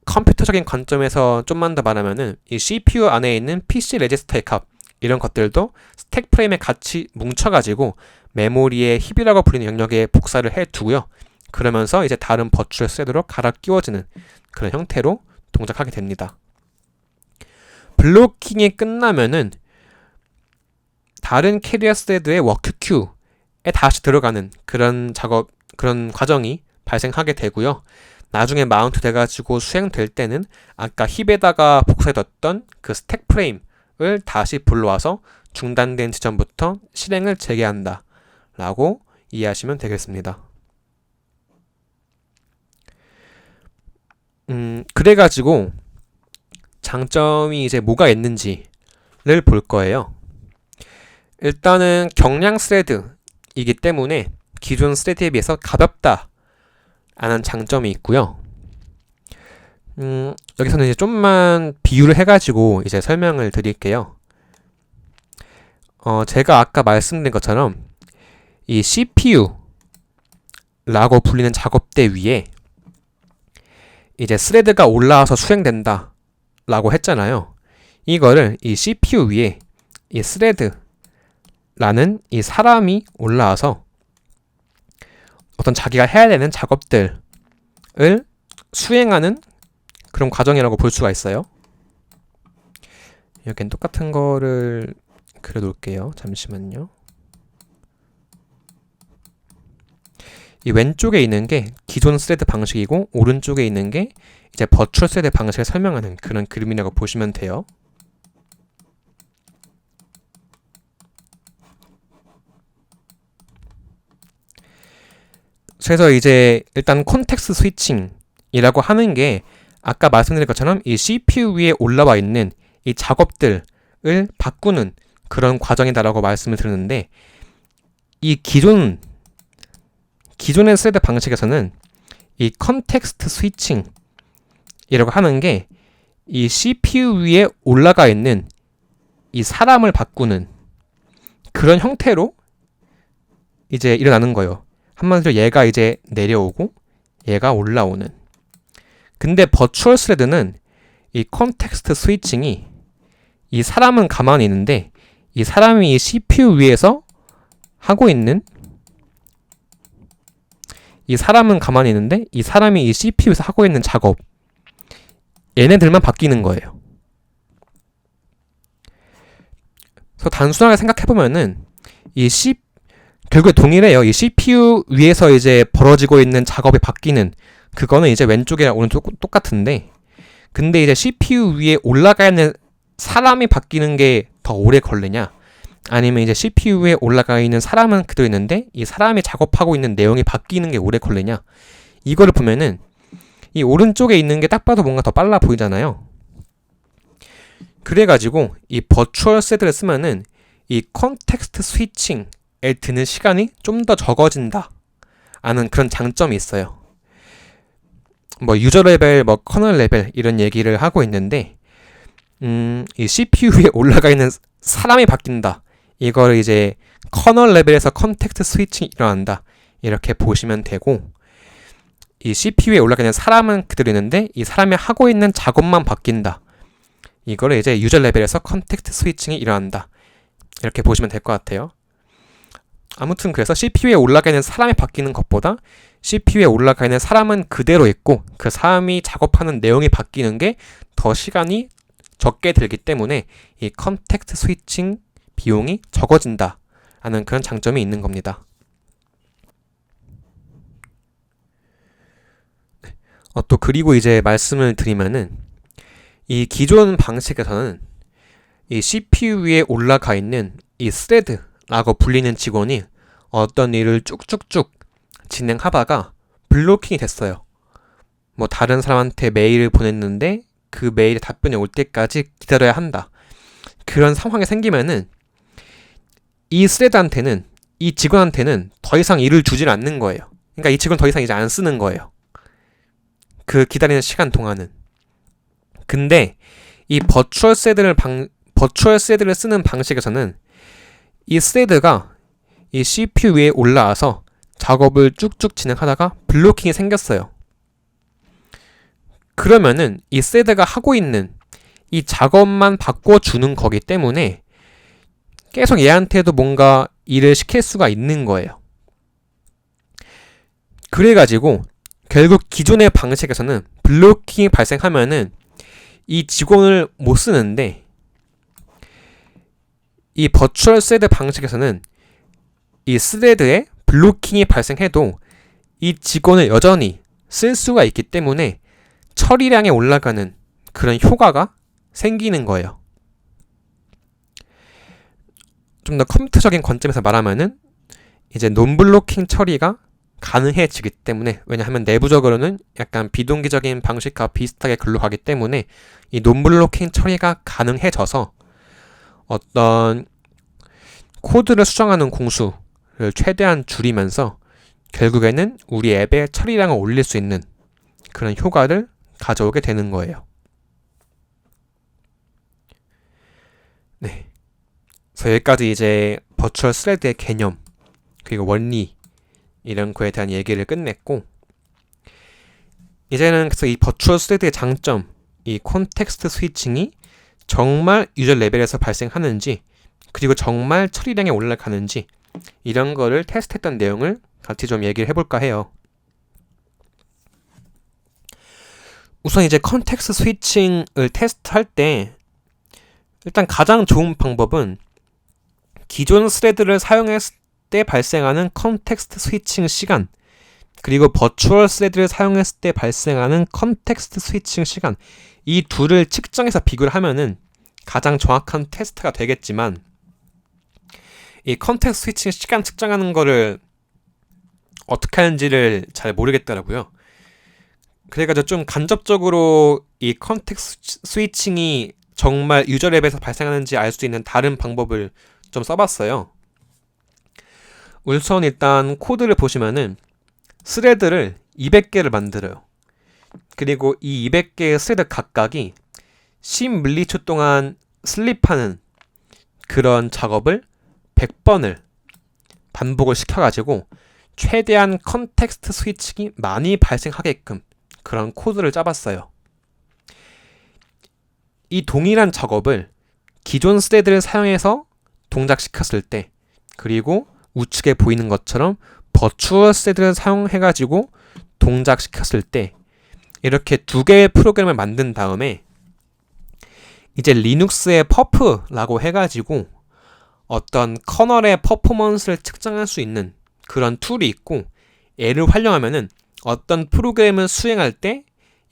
컴퓨터적인 관점에서 좀만 더 말하면은 이 CPU 안에 있는 PC 레지스터의 값, 이런 것들도 스택 프레임에 같이 뭉쳐가지고 메모리의 힙이라고 불리는 영역에 복사를 해두고요. 그러면서 이제 다른 버추얼 스레드로 갈아 끼워지는 그런 형태로 동작하게 됩니다. 블로킹이 끝나면은 다른 캐리어 스레드의 워크 큐에 다시 들어가는 그런 그런 과정이 발생하게 되고요. 나중에 마운트 돼가지고 수행될 때는 아까 힙에다가 복사해뒀던 그 스택 프레임을 다시 불러와서 중단된 지점부터 실행을 재개한다 라고 이해하시면 되겠습니다. 그래가지고 장점이 이제 뭐가 있는지를 볼 거예요. 일단은 경량 스레드이기 때문에 기존 스레드에 비해서 가볍다 라는 장점이 있고요. 여기서는 이제 좀만 비유를 해가지고 이제 설명을 드릴게요. 제가 아까 말씀드린 것처럼 이 CPU라고 불리는 작업대 위에 이제 스레드가 올라와서 수행된다 라고 했잖아요. 이거를 이 CPU 위에 이 스레드라는 이 사람이 올라와서 어떤 자기가 해야 되는 작업들을 수행하는 그런 과정이라고 볼 수가 있어요. 여긴 똑같은 거를 그려놓을게요. 잠시만요. 이 왼쪽에 있는 게 기존 스레드 방식이고, 오른쪽에 있는 게 이제 버추얼 스레드 방식을 설명하는 그런 그림이라고 보시면 돼요. 그래서 이제 일단 콘텍스트 스위칭이라고 하는 게 아까 말씀드린 것처럼 이 CPU 위에 올라와 있는 이 작업들을 바꾸는 그런 과정이다라고 말씀을 드렸는데, 이 기존의 스레드 방식에서는 이 컨텍스트 스위칭이라고 하는 게 이 CPU 위에 올라가 있는 이 사람을 바꾸는 그런 형태로 이제 일어나는 거예요. 한마디로 얘가 이제 내려오고 얘가 올라오는. 근데 버추얼 스레드는 이 컨텍스트 스위칭이 이 사람은 가만히 있는데 이 사람이 이 CPU 위에서 하고 있는, 이 사람은 가만히 있는데 이 사람이 이 CPU에서 하고 있는 작업, 얘네들만 바뀌는 거예요. 그래서 단순하게 생각해보면은 결국에 동일해요. 이 CPU 위에서 이제 벌어지고 있는 작업이 바뀌는 그거는 이제 왼쪽이랑 오른쪽 똑같은데, 근데 이제 CPU 위에 올라가 있는 사람이 바뀌는 게 더 오래 걸리냐, 아니면 이제 CPU 위에 올라가 있는 사람은 그대로 있는데 이 사람이 작업하고 있는 내용이 바뀌는 게 오래 걸리냐, 이거를 보면은 이 오른쪽에 있는 게 딱 봐도 뭔가 더 빨라 보이잖아요. 그래가지고 이 버추얼 스레드를 쓰면은 이 컨텍스트 스위칭에 드는 시간이 좀 더 적어진다 하는 그런 장점이 있어요. 뭐 유저 레벨, 뭐 커널 레벨 이런 얘기를 하고 있는데, 이 CPU 위에 올라가 있는 사람이 바뀐다, 이거를 이제 커널 레벨에서 컨텍스트 스위칭이 일어난다, 이렇게 보시면 되고, 이 CPU에 올라가 있는 사람은 그대로 있는데 이 사람이 하고 있는 작업만 바뀐다, 이거를 이제 유저 레벨에서 컨텍스트 스위칭이 일어난다, 이렇게 보시면 될 것 같아요. 아무튼 그래서 CPU에 올라가 있는 사람이 바뀌는 것보다 CPU에 올라가 있는 사람은 그대로 있고 그 사람이 작업하는 내용이 바뀌는 게 더 시간이 적게 들기 때문에 이 컨텍스트 스위칭 비용이 적어진다 하는 그런 장점이 있는 겁니다. 또 그리고 이제 말씀을 드리면은, 이 기존 방식에서는 이 CPU 위에 올라가 있는 이 스레드라고 불리는 직원이 어떤 일을 쭉쭉쭉 진행하다가 블로킹이 됐어요. 뭐 다른 사람한테 메일을 보냈는데 그 메일에 답변이 올 때까지 기다려야 한다, 그런 상황이 생기면은 이 스레드한테는, 이 직원한테는 더 이상 일을 주질 않는 거예요. 그러니까 이 직원 더 이상 이제 안 쓰는 거예요, 그 기다리는 시간 동안은. 근데 이 버추얼 스레드를 쓰는 방식에서는 이 스레드가 이 CPU 위에 올라와서 작업을 쭉쭉 진행하다가 블로킹이 생겼어요. 그러면은 이 스레드가 하고 있는 이 작업만 바꿔주는 거기 때문에 계속 얘한테도 뭔가 일을 시킬 수가 있는 거예요. 그래가지고 결국 기존의 방식에서는 블로킹이 발생하면은 이 직원을 못 쓰는데, 이 버추얼 스레드 방식에서는 이 스레드에 블로킹이 발생해도 이 직원을 여전히 쓸 수가 있기 때문에 처리량에 올라가는 그런 효과가 생기는 거예요. 좀 더 컴퓨터적인 관점에서 말하면은 이제 논블로킹 처리가 가능해지기 때문에, 왜냐하면 내부적으로는 약간 비동기적인 방식과 비슷하게 근로하기 때문에 이 논블로킹 처리가 가능해져서 어떤 코드를 수정하는 공수를 최대한 줄이면서 결국에는 우리 앱의 처리량을 올릴 수 있는 그런 효과를 가져오게 되는 거예요. 네. 그래서 여기까지 이제 버추얼 스레드의 개념, 그리고 원리, 이런 거에 대한 얘기를 끝냈고, 이제는 그래서 이 버추얼 스레드의 장점, 이 콘텍스트 스위칭이 정말 유저 레벨에서 발생하는지, 그리고 정말 처리량에 올라가는지, 이런 거를 테스트했던 내용을 같이 좀 얘기를 해볼까 해요. 우선 이제 컨텍스트 스위칭을 테스트할 때 일단 가장 좋은 방법은 기존 스레드를 사용했을 때 발생하는 컨텍스트 스위칭 시간, 그리고 버추얼 스레드를 사용했을 때 발생하는 컨텍스트 스위칭 시간, 이 둘을 측정해서 비교를 하면은 가장 정확한 테스트가 되겠지만, 이 컨텍스트 스위칭 시간 측정하는 거를 어떻게 하는지를 잘 모르겠더라고요. 그래가지고 좀 간접적으로 이 컨텍스트 스위칭이 정말 유저 랩에서 발생하는지 알 수 있는 다른 방법을 좀 써봤어요. 우선 일단 코드를 보시면은 스레드를 200개를 만들어요. 그리고 이 200개의 스레드 각각이 10밀리초 동안 슬립하는 그런 작업을 100번을 반복을 시켜가지고 최대한 컨텍스트 스위칭이 많이 발생하게끔 그런 코드를 짜봤어요. 이 동일한 작업을 기존 스레드를 사용해서 동작시켰을 때, 그리고 우측에 보이는 것처럼 버추얼 스레드를 사용해가지고 동작시켰을 때, 이렇게 두 개의 프로그램을 만든 다음에 이제 리눅스의 퍼프라고 해가지고 어떤 커널의 퍼포먼스를 측정할 수 있는 그런 툴이 있고, 얘를 활용하면은 어떤 프로그램을 수행할 때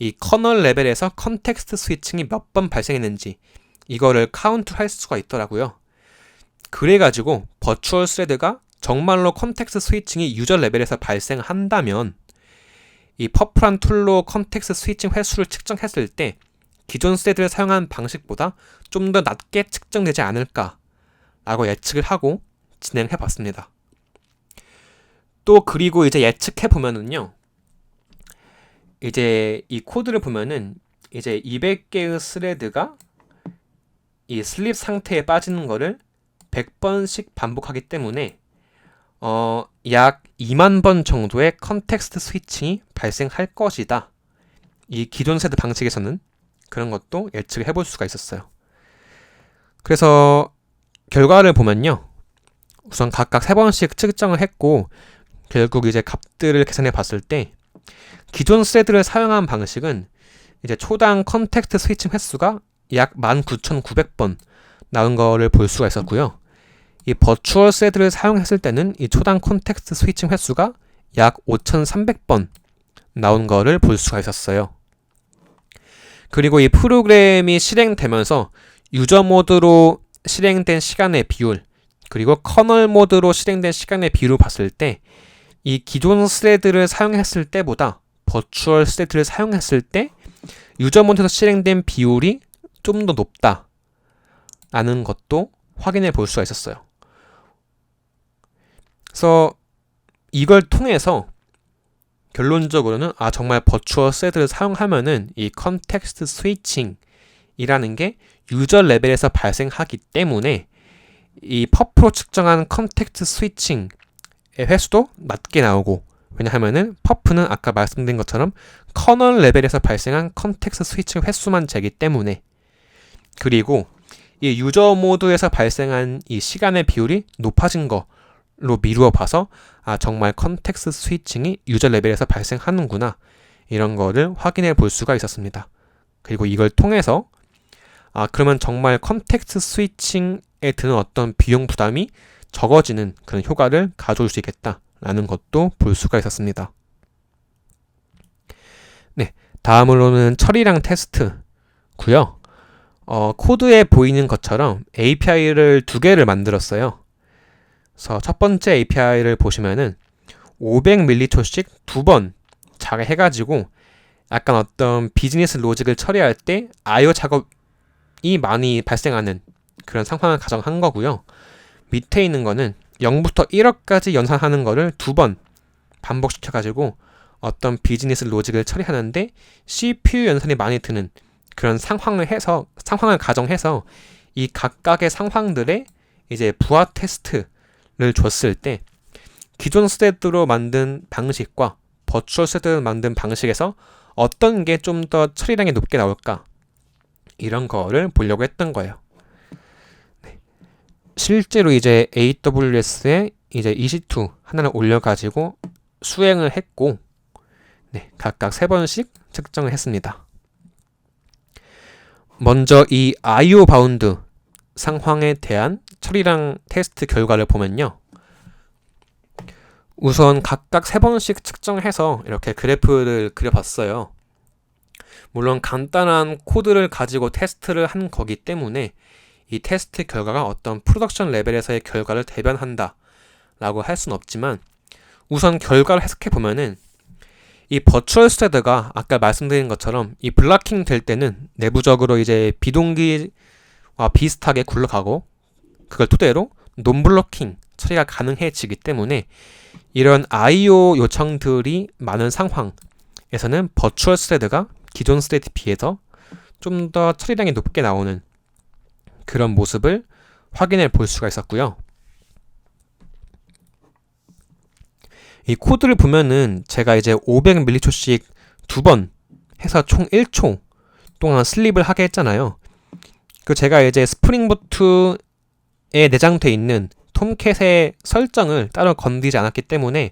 이 커널 레벨에서 컨텍스트 스위칭이 몇 번 발생했는지 이거를 카운트할 수가 있더라고요. 그래가지고 버추얼 스레드가 정말로 컨텍스트 스위칭이 유저 레벨에서 발생한다면 이 퍼플한 툴로 컨텍스트 스위칭 횟수를 측정했을 때 기존 스레드를 사용한 방식보다 좀 더 낮게 측정되지 않을까 라고 예측을 하고 진행해 봤습니다. 또 그리고 이제 예측해 보면은요, 이제 이 코드를 보면은 이제 200개의 스레드가 이 슬립 상태에 빠지는 거를 100번씩 반복하기 때문에 약 2만 번 정도의 컨텍스트 스위칭이 발생할 것이다. 이 기존 스레드 방식에서는 그런 것도 예측을 해볼 수가 있었어요. 그래서 결과를 보면요, 우선 각각 3번씩 측정을 했고 결국 이제 값들을 계산해 봤을 때 기존 스레드를 사용한 방식은 이제 초당 컨텍스트 스위칭 횟수가 약 19,900번 나온 거를 볼 수가 있었고요. 이 버추얼 스레드를 사용했을 때는 이 초당 컨텍스트 스위칭 횟수가 약 5,300번 나온 거를 볼 수가 있었어요. 그리고 이 프로그램이 실행되면서 유저 모드로 실행된 시간의 비율, 그리고 커널 모드로 실행된 시간의 비율을 봤을 때 이 기존 스레드를 사용했을 때보다 버추얼 스레드를 사용했을 때 유저 모드에서 실행된 비율이 좀 더 높다라는 것도 확인해 볼 수가 있었어요. 그래서 이걸 통해서 결론적으로는 정말 버추얼 스레드를 사용하면은 이 컨텍스트 스위칭이라는 게 유저 레벨에서 발생하기 때문에 이 퍼프로 측정한 컨텍스트 스위칭의 횟수도 낮게 나오고, 왜냐하면은 퍼프는 아까 말씀드린 것처럼 커널 레벨에서 발생한 컨텍스트 스위칭 횟수만 재기 때문에, 그리고 이 유저 모드에서 발생한 이 시간의 비율이 높아진 거로 미루어 봐서 정말 컨텍스트 스위칭이 유저 레벨에서 발생하는구나, 이런 거를 확인해 볼 수가 있었습니다. 그리고 이걸 통해서 그러면 정말 컨텍스트 스위칭에 드는 어떤 비용 부담이 적어지는 그런 효과를 가져올 수 있겠다라는 것도 볼 수가 있었습니다. 네, 다음으로는 처리량 테스트고요. 코드에 보이는 것처럼 API를 2개를 만들었어요. 그래서 첫 번째 API를 보시면은 500mC씩 2번 자해가지고 약간 어떤 비즈니스 로직을 처리할 때 IO 작업이 많이 발생하는 그런 상황을 가정한 거고요. 밑에 있는 거는 0부터 1억까지 연산하는 거를 2번 반복시켜가지고 어떤 비즈니스 로직을 처리하는데 CPU 연산이 많이 드는 그런 상황을 가정해서 이 각각의 상황들의 이제 부하 테스트를 줬을 때 기존 스레드로 만든 방식과 버추얼 스레드로 만든 방식에서 어떤 게 좀 더 처리량이 높게 나올까, 이런 거를 보려고 했던 거예요. 네. 실제로 이제 AWS에 이제 EC2 하나를 올려가지고 수행을 했고, 네, 각각 3번씩 측정을 했습니다. 먼저 이 IO 바운드 상황에 대한 처리량 테스트 결과를 보면요, 우선 각각 3번씩 측정해서 이렇게 그래프를 그려봤어요. 물론 간단한 코드를 가지고 테스트를 한 거기 때문에 이 테스트 결과가 어떤 프로덕션 레벨에서의 결과를 대변한다 라고 할 수는 없지만, 우선 결과를 해석해 보면은 이 버추얼 스레드가 아까 말씀드린 것처럼 이 블락킹 될 때는 내부적으로 이제 비동기와 비슷하게 굴러가고, 그걸 토대로 논블로킹 처리가 가능해지기 때문에 이런 IO 요청들이 많은 상황에서는 버추얼 스레드가 기존 스레드에 비해서 좀 더 처리량이 높게 나오는 그런 모습을 확인해 볼 수가 있었고요. 이 코드를 보면은 제가 이제 500mC씩 2번 해서 총 1초 동안 슬립을 하게 했잖아요. 그 제가 이제 스프링부트에 내장돼 있는 톰캣의 설정을 따로 건드리지 않았기 때문에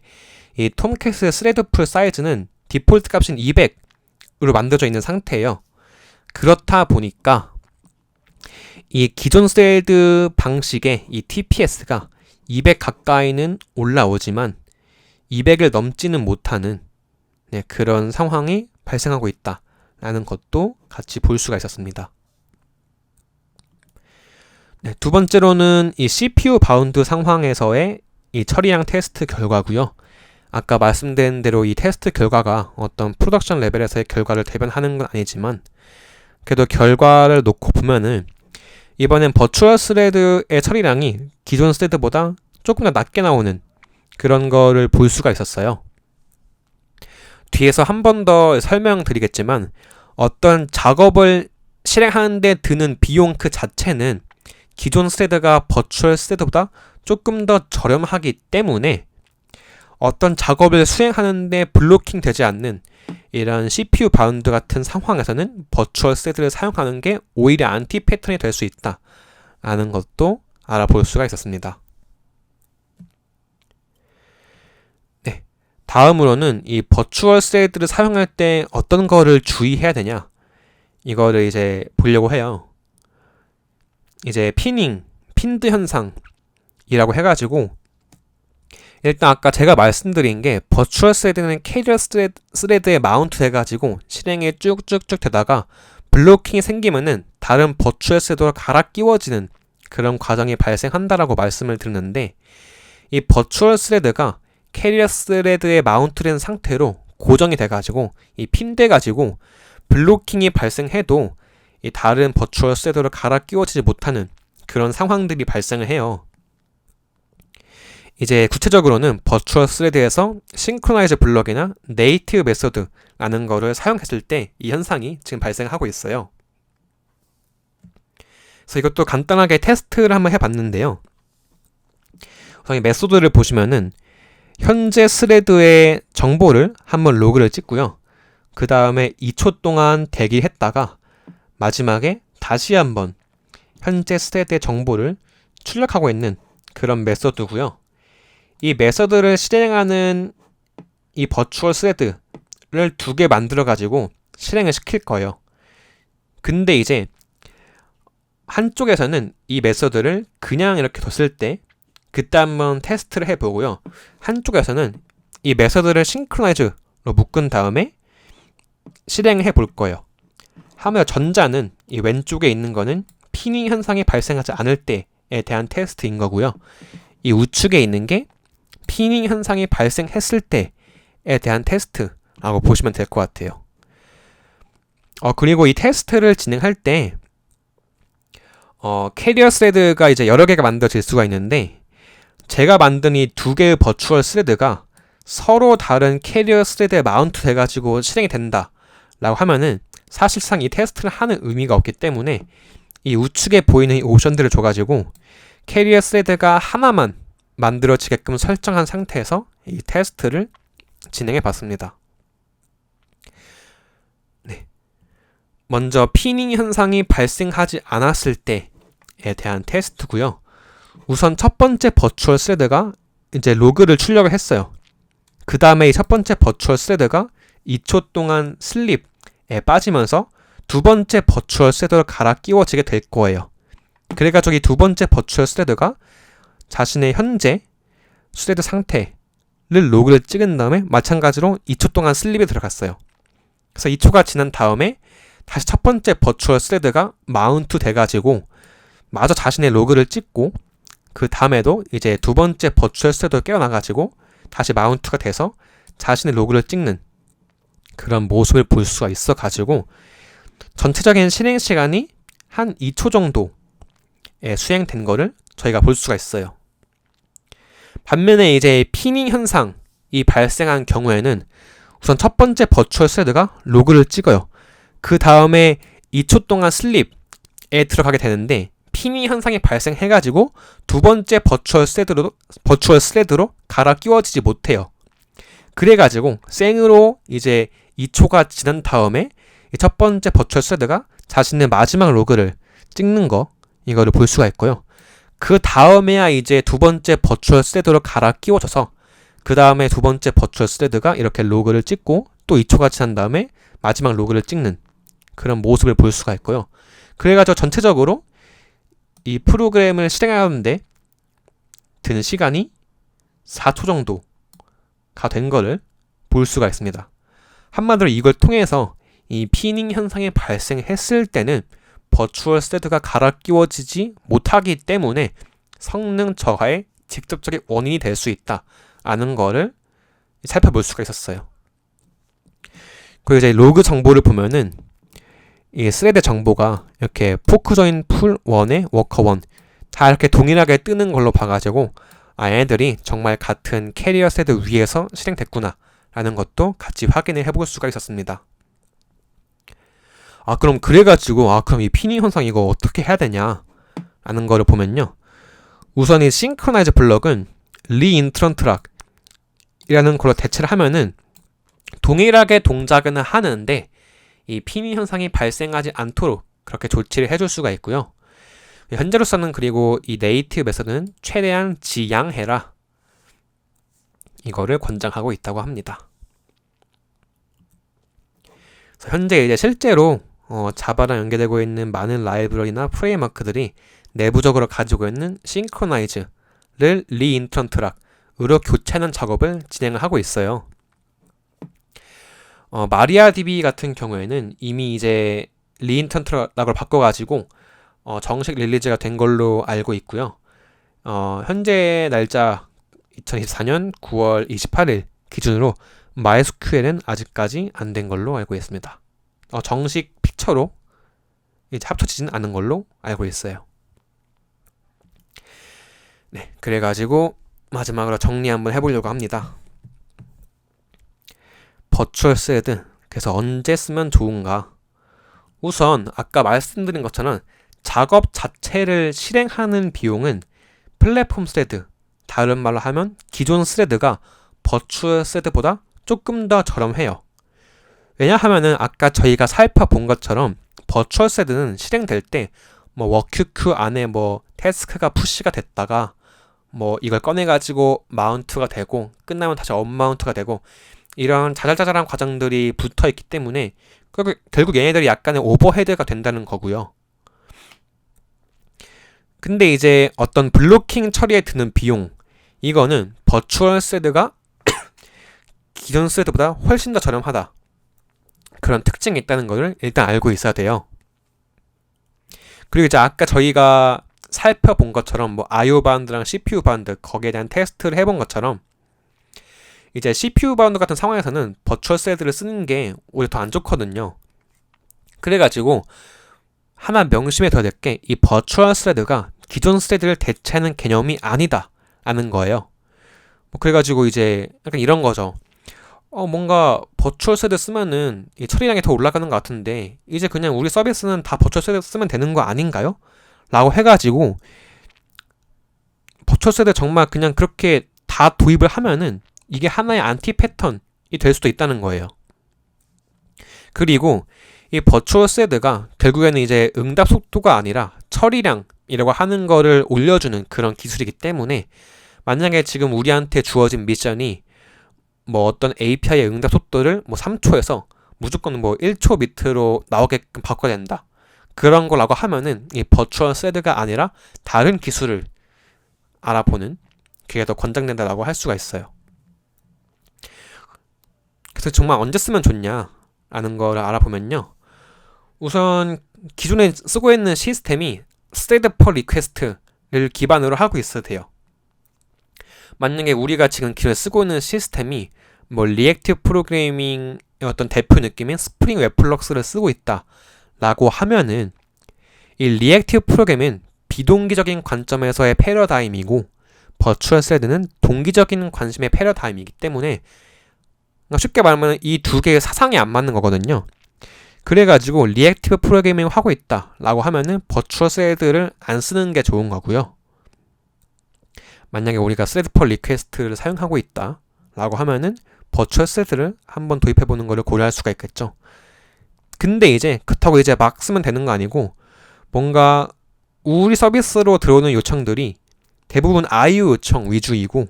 이 톰캣의 스레드풀 사이즈는 디폴트 값인 200으로 만들어져 있는 상태예요. 그렇다 보니까 이 기존 스레드 방식의 이 TPS가 200 가까이는 올라오지만 200을 넘지는 못하는 네, 그런 상황이 발생하고 있다라는 것도 같이 볼 수가 있었습니다. 네, 두 번째로는 이 CPU 바운드 상황에서의 이 처리량 테스트 결과고요. 아까 말씀드린 대로 이 테스트 결과가 어떤 프로덕션 레벨에서의 결과를 대변하는 건 아니지만 그래도 결과를 놓고 보면은 이번엔 버추얼 스레드의 처리량이 기존 스레드보다 조금 더 낮게 나오는 그런 거를 볼 수가 있었어요. 뒤에서 한 번 더 설명드리겠지만 어떤 작업을 실행하는데 드는 비용 그 자체는 기존 스레드가 버추얼 스레드보다 조금 더 저렴하기 때문에 어떤 작업을 수행하는데 블로킹 되지 않는 이런 CPU 바운드 같은 상황에서는 버추얼 스레드를 사용하는 게 오히려 안티 패턴이 될 수 있다라는 것도 알아볼 수가 있었습니다. 네, 다음으로는 이 버추얼 스레드를 사용할 때 어떤 거를 주의해야 되냐 이거를 이제 보려고 해요. 이제 핀드 현상이라고 해가지고 일단 아까 제가 말씀드린 게 버추얼 스레드는 캐리어 스레드에 마운트 돼가지고 실행이 쭉쭉쭉 되다가 블로킹이 생기면은 다른 버추얼 스레드로 갈아 끼워지는 그런 과정이 발생한다라고 말씀을 드렸는데 이 버추얼 스레드가 캐리어 스레드에 마운트 된 상태로 고정이 돼가지고 이 핀 돼가지고 블로킹이 발생해도 이 다른 버추얼 스레드로 갈아 끼워지지 못하는 그런 상황들이 발생을 해요. 이제 구체적으로는 버추얼 스레드에서 싱크로나이즈 블럭이나 네이티브 메소드라는 거를 사용했을 때 이 현상이 지금 발생하고 있어요. 그래서 이것도 간단하게 테스트를 한번 해봤는데요. 우선 이 메소드를 보시면은 현재 스레드의 정보를 한번 로그를 찍고요. 그 다음에 2초 동안 대기했다가 마지막에 다시 한번 현재 스레드의 정보를 출력하고 있는 그런 메소드고요. 이 메서드를 실행하는 이 버추얼 스레드를 두 개 만들어 가지고 실행을 시킬 거예요. 근데 이제 한쪽에서는 이 메서드를 그냥 이렇게 뒀을 때 그때 한번 테스트를 해보고요. 한쪽에서는 이 메서드를 싱크로나이즈로 묶은 다음에 실행해 볼 거예요. 하며 전자는 이 왼쪽에 있는 거는 피닝 현상이 발생하지 않을 때에 대한 테스트인 거고요. 이 우측에 있는 게 피닝 현상이 발생했을 때에 대한 테스트라고 보시면 될 것 같아요. 그리고 이 테스트를 진행할 때 캐리어 스레드가 이제 여러 개가 만들어질 수가 있는데 제가 만든 이 두 개의 버추얼 스레드가 서로 다른 캐리어 스레드에 마운트 돼가지고 실행이 된다 라고 하면은 사실상 이 테스트를 하는 의미가 없기 때문에 이 우측에 보이는 이 옵션들을 줘가지고 캐리어 스레드가 하나만 만들어지게끔 설정한 상태에서 이 테스트를 진행해 봤습니다. 네. 먼저 피닝 현상이 발생하지 않았을 때에 대한 테스트고요. 우선 첫 번째 버추얼 스레드가 이제 로그를 출력을 했어요. 그 다음에 이 첫 번째 버추얼 스레드가 2초 동안 슬립에 빠지면서 두 번째 버추얼 스레드로 갈아 끼워지게 될 거예요. 그래가지고 이 두 번째 버추얼 스레드가 자신의 현재 스레드 상태를 로그를 찍은 다음에 마찬가지로 2초 동안 슬립에 들어갔어요. 그래서 2초가 지난 다음에 다시 첫 번째 버추얼 스레드가 마운트 돼가지고 마저 자신의 로그를 찍고 그 다음에도 이제 두 번째 버추얼 스레드로 깨어나가지고 다시 마운트가 돼서 자신의 로그를 찍는 그런 모습을 볼 수가 있어가지고 전체적인 실행 시간이 한 2초 정도에 수행된 거를 저희가 볼 수가 있어요. 반면에 이제 피닝 현상이 발생한 경우에는 우선 첫 번째 버추얼 스레드가 로그를 찍어요. 그 다음에 2초 동안 슬립에 들어가게 되는데 피닝 현상이 발생해가지고 두 번째 버추얼 스레드로 갈아 끼워지지 못해요. 그래가지고 생으로 이제 2초가 지난 다음에 첫 번째 버추얼 스레드가 자신의 마지막 로그를 찍는 거 이거를 볼 수가 있고요. 그 다음에야 이제 두 번째 버추얼 스레드로 갈아 끼워져서 그 다음에 두 번째 버추얼 스레드가 이렇게 로그를 찍고 또 2초가 지난 다음에 마지막 로그를 찍는 그런 모습을 볼 수가 있고요. 그래가지고 전체적으로 이 프로그램을 실행하는데 드는 시간이 4초 정도가 된 거를 볼 수가 있습니다. 한마디로 이걸 통해서 이 피닝 현상이 발생했을 때는 버추얼 스레드가 갈아 끼워지지 못하기 때문에 성능 저하의 직접적인 원인이 될 수 있다라는 거를 살펴볼 수가 있었어요. 그리고 이제 로그 정보를 보면은 이 스레드 정보가 이렇게 포크 조인 풀 1에 워커 1 다 이렇게 동일하게 뜨는 걸로 봐가지고 얘네들이 정말 같은 캐리어 스레드 위에서 실행됐구나 라는 것도 같이 확인을 해볼 수가 있었습니다. 그럼 그래가지고 그럼 이 피닝 현상 이거 어떻게 해야 되냐 라는 거를 보면요, 우선 이 싱크로나이즈 블럭은 리인트런트락 이라는 걸로 대체를 하면은 동일하게 동작은 하는데 이 피닝 현상이 발생하지 않도록 그렇게 조치를 해줄 수가 있고요. 현재로서는 그리고 이 네이티브 메서드는 최대한 지양해라 이거를 권장하고 있다고 합니다. 현재 이제 실제로 자바랑 연계되고 있는 많은 라이브러리나 프레임워크들이 내부적으로 가지고 있는 싱크로나이즈를 리인트런트락으로 교체하는 작업을 진행을 하고 있어요. 마리아DB 같은 경우에는 이미 이제 리인트런트락을 바꿔가지고 정식 릴리즈가 된 걸로 알고 있고요. 현재 날짜 2024년 9월 28일 기준으로 MySQL은 아직까지 안 된 걸로 알고 있습니다. 정식 픽처로 이제 합쳐지진 않은 걸로 알고 있어요. 네, 그래가지고 마지막으로 정리 한번 해보려고 합니다. 버추얼 스레드, 그래서 언제 쓰면 좋은가? 우선 아까 말씀드린 것처럼 작업 자체를 실행하는 비용은 플랫폼 스레드, 다른 말로 하면 기존 스레드가 버추얼 스레드보다 조금 더 저렴해요. 왜냐하면은 아까 저희가 살펴본 것처럼 버추얼 스레드는 실행될 때 워큐 안에 태스크가 푸시가 됐다가 이걸 꺼내가지고 마운트가 되고 끝나면 다시 언마운트가 되고 이런 자잘자잘한 과정들이 붙어있기 때문에 결국 얘네들이 약간의 오버헤드가 된다는 거고요. 근데 이제 어떤 블로킹 처리에 드는 비용, 이거는 버추얼 스레드가 기존 스레드보다 훨씬 더 저렴하다, 그런 특징이 있다는 것을 일단 알고 있어야 돼요. 그리고 이제 아까 저희가 살펴본 것처럼 IO 바운드랑 CPU 바운드 거기에 대한 테스트를 해본 것처럼 이제 CPU 바운드 같은 상황에서는 버추얼 스레드를 쓰는 게 오히려 더 안 좋거든요. 그래가지고 하나 명심해 둬야 될 게 이 버추얼 스레드가 기존 스레드를 대체하는 개념이 아니다 라는 거예요. 그래가지고 이제 약간 이런 거죠. 뭔가 버추얼 스레드 쓰면은 이 처리량이 더 올라가는 것 같은데 이제 그냥 우리 서비스는 다 버추얼 스레드 쓰면 되는 거 아닌가요? 라고 해가지고 버추얼 스레드 정말 그냥 그렇게 다 도입을 하면은 이게 하나의 안티 패턴이 될 수도 있다는 거예요. 그리고 이 버추얼 스레드가 결국에는 이제 응답 속도가 아니라 처리량이라고 하는 거를 올려주는 그런 기술이기 때문에 만약에 지금 우리한테 주어진 미션이 어떤 API의 응답 속도를 3초에서 무조건 1초 밑으로 나오게끔 바꿔야 된다, 그런 거라고 하면은 이 버추얼 스레드가 아니라 다른 기술을 알아보는 그게 더 권장된다라고 할 수가 있어요. 그래서 정말 언제 쓰면 좋냐 라는 거를 알아보면요, 우선 기존에 쓰고 있는 시스템이 스레드 퍼 리퀘스트를 기반으로 하고 있어야 돼요. 만약에 우리가 지금 기존에 쓰고 있는 시스템이 리액티브 프로그래밍의 어떤 대표 느낌인 스프링 웹플럭스를 쓰고 있다 라고 하면은 이 리액티브 프로그램은 비동기적인 관점에서의 패러다임이고 버추얼 스레드는 동기적인 관심의 패러다임이기 때문에 쉽게 말하면 이 두 개의 사상이 안 맞는 거거든요. 그래가지고 리액티브 프로그래밍을 하고 있다 라고 하면은 버추얼 스레드를 안 쓰는 게 좋은 거고요. 만약에 우리가 스레드 퍼 리퀘스트를 사용하고 있다 라고 하면은 버추얼 스레드를 한번 도입해보는 것을 고려할 수가 있겠죠. 근데 이제 그렇다고 이제 막 쓰면 되는 거 아니고 뭔가 우리 서비스로 들어오는 요청들이 대부분 IO 요청 위주이고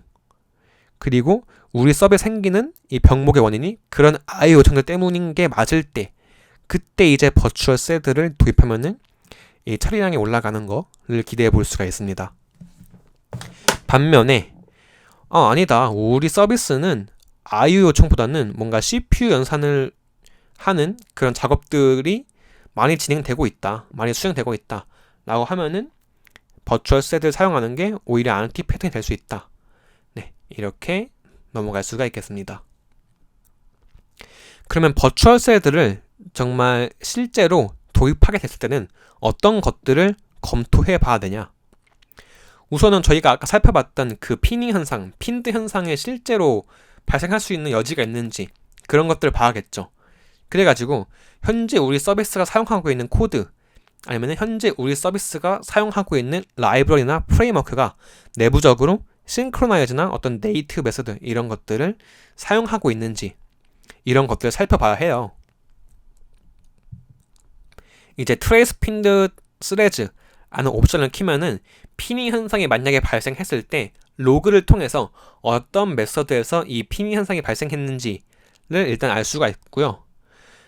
그리고 우리 서비스 생기는 이 병목의 원인이 그런 IO 요청들 때문인 게 맞을 때 그때 이제 버추얼 스레드를 도입하면은 이 처리량이 올라가는 거를 기대해 볼 수가 있습니다. 반면에 아니다, 우리 서비스는 IO 요청보다는 뭔가 CPU 연산을 하는 그런 작업들이 많이 진행되고 있다, 많이 수행되고 있다 라고 하면은 버추얼 스레드를 사용하는 게 오히려 안티 패턴이 될 수 있다. 네, 이렇게 넘어갈 수가 있겠습니다. 그러면 버추얼 스레드를 정말 실제로 도입하게 됐을 때는 어떤 것들을 검토해 봐야 되냐? 우선은 저희가 아까 살펴봤던 그 피닝 현상, 핀드 현상에 실제로 발생할 수 있는 여지가 있는지 그런 것들을 봐야겠죠. 그래가지고 현재 우리 서비스가 사용하고 있는 코드, 아니면 현재 우리 서비스가 사용하고 있는 라이브러리나 프레임워크가 내부적으로 싱크로나이즈나 어떤 네이티브 메소드 이런 것들을 사용하고 있는지 이런 것들을 살펴봐야 해요. 이제 트레이스 핀드 스레즈 라는 옵션을 키면은 피닝 현상이 만약에 발생했을 때 로그를 통해서 어떤 메서드에서 이 피닝 현상이 발생했는지를 일단 알 수가 있고요.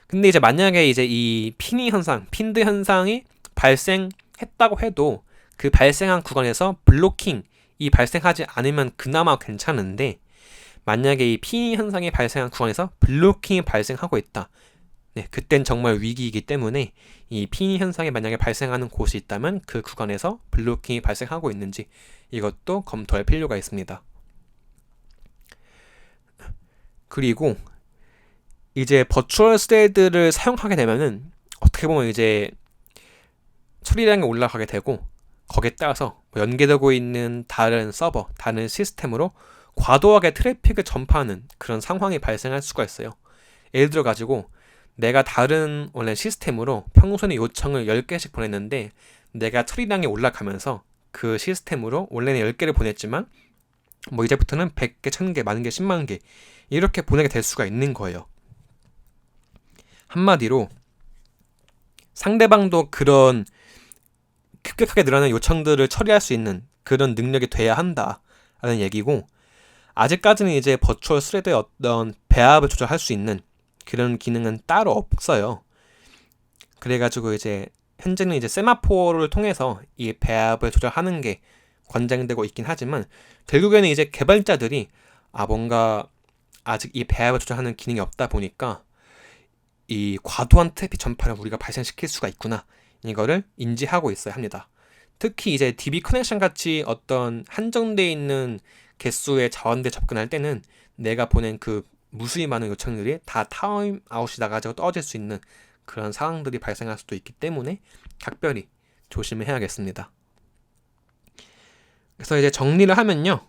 근데 이제 만약에 이제 이 피닝 현상, 핀드 현상이 발생했다고 해도 그 발생한 구간에서 블로킹이 발생하지 않으면 그나마 괜찮은데, 만약에 이 피닝 현상이 발생한 구간에서 블로킹이 발생하고 있다. 네, 그땐 정말 위기이기 때문에 이 피닝 현상이 만약에 발생하는 곳이 있다면 그 구간에서 블로킹이 발생하고 있는지 이것도 검토할 필요가 있습니다. 그리고 이제 버추얼 스레드를 사용하게 되면은 어떻게 보면 이제 처리량이 올라가게 되고, 거기에 따라서 연계되고 있는 다른 서버, 다른 시스템으로 과도하게 트래픽을 전파하는 그런 상황이 발생할 수가 있어요. 예를 들어 가지고 내가 다른 원래 시스템으로 평소에는 요청을 10개씩 보냈는데 내가 처리량이 올라가면서 그 시스템으로 원래는 10개를 보냈지만 뭐 이제부터는 100개, 1000개, 만개, 10만개 이렇게 보내게 될 수가 있는 거예요. 한마디로 상대방도 그런 급격하게 늘어나는 요청들을 처리할 수 있는 그런 능력이 돼야 한다라는 얘기고, 아직까지는 이제 버추얼 스레드의 어떤 배합을 조절할 수 있는 그런 기능은 따로 없어요. 그래가지고 이제 현재는 이제 세마포를 통해서 이 배합을 조절하는 게 권장되고 있긴 하지만, 결국에는 이제 개발자들이 뭔가 아직 이 배합을 조절하는 기능이 없다 보니까 이 과도한 트래픽 전파를 우리가 발생시킬 수가 있구나, 이거를 인지하고 있어야 합니다. 특히 이제 DB 커넥션 같이 어떤 한정되어 있는 개수의 자원대 접근할 때는 내가 보낸 그 무수히 많은 요청들이 다 타임아웃이 나가지고 떨어질 수 있는 그런 상황들이 발생할 수도 있기 때문에 각별히 조심을 해야겠습니다. 그래서 이제 정리를 하면요,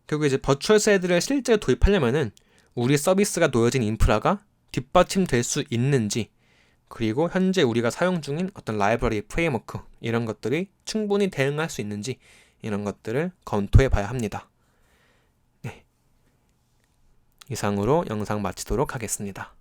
결국 이제 버추얼 스레드를 실제로 도입하려면은 우리 서비스가 놓여진 인프라가 뒷받침될 수 있는지, 그리고 현재 우리가 사용 중인 어떤 라이브러리, 프레임워크 이런 것들이 충분히 대응할 수 있는지 이런 것들을 검토해 봐야 합니다. 네. 이상으로 영상 마치도록 하겠습니다.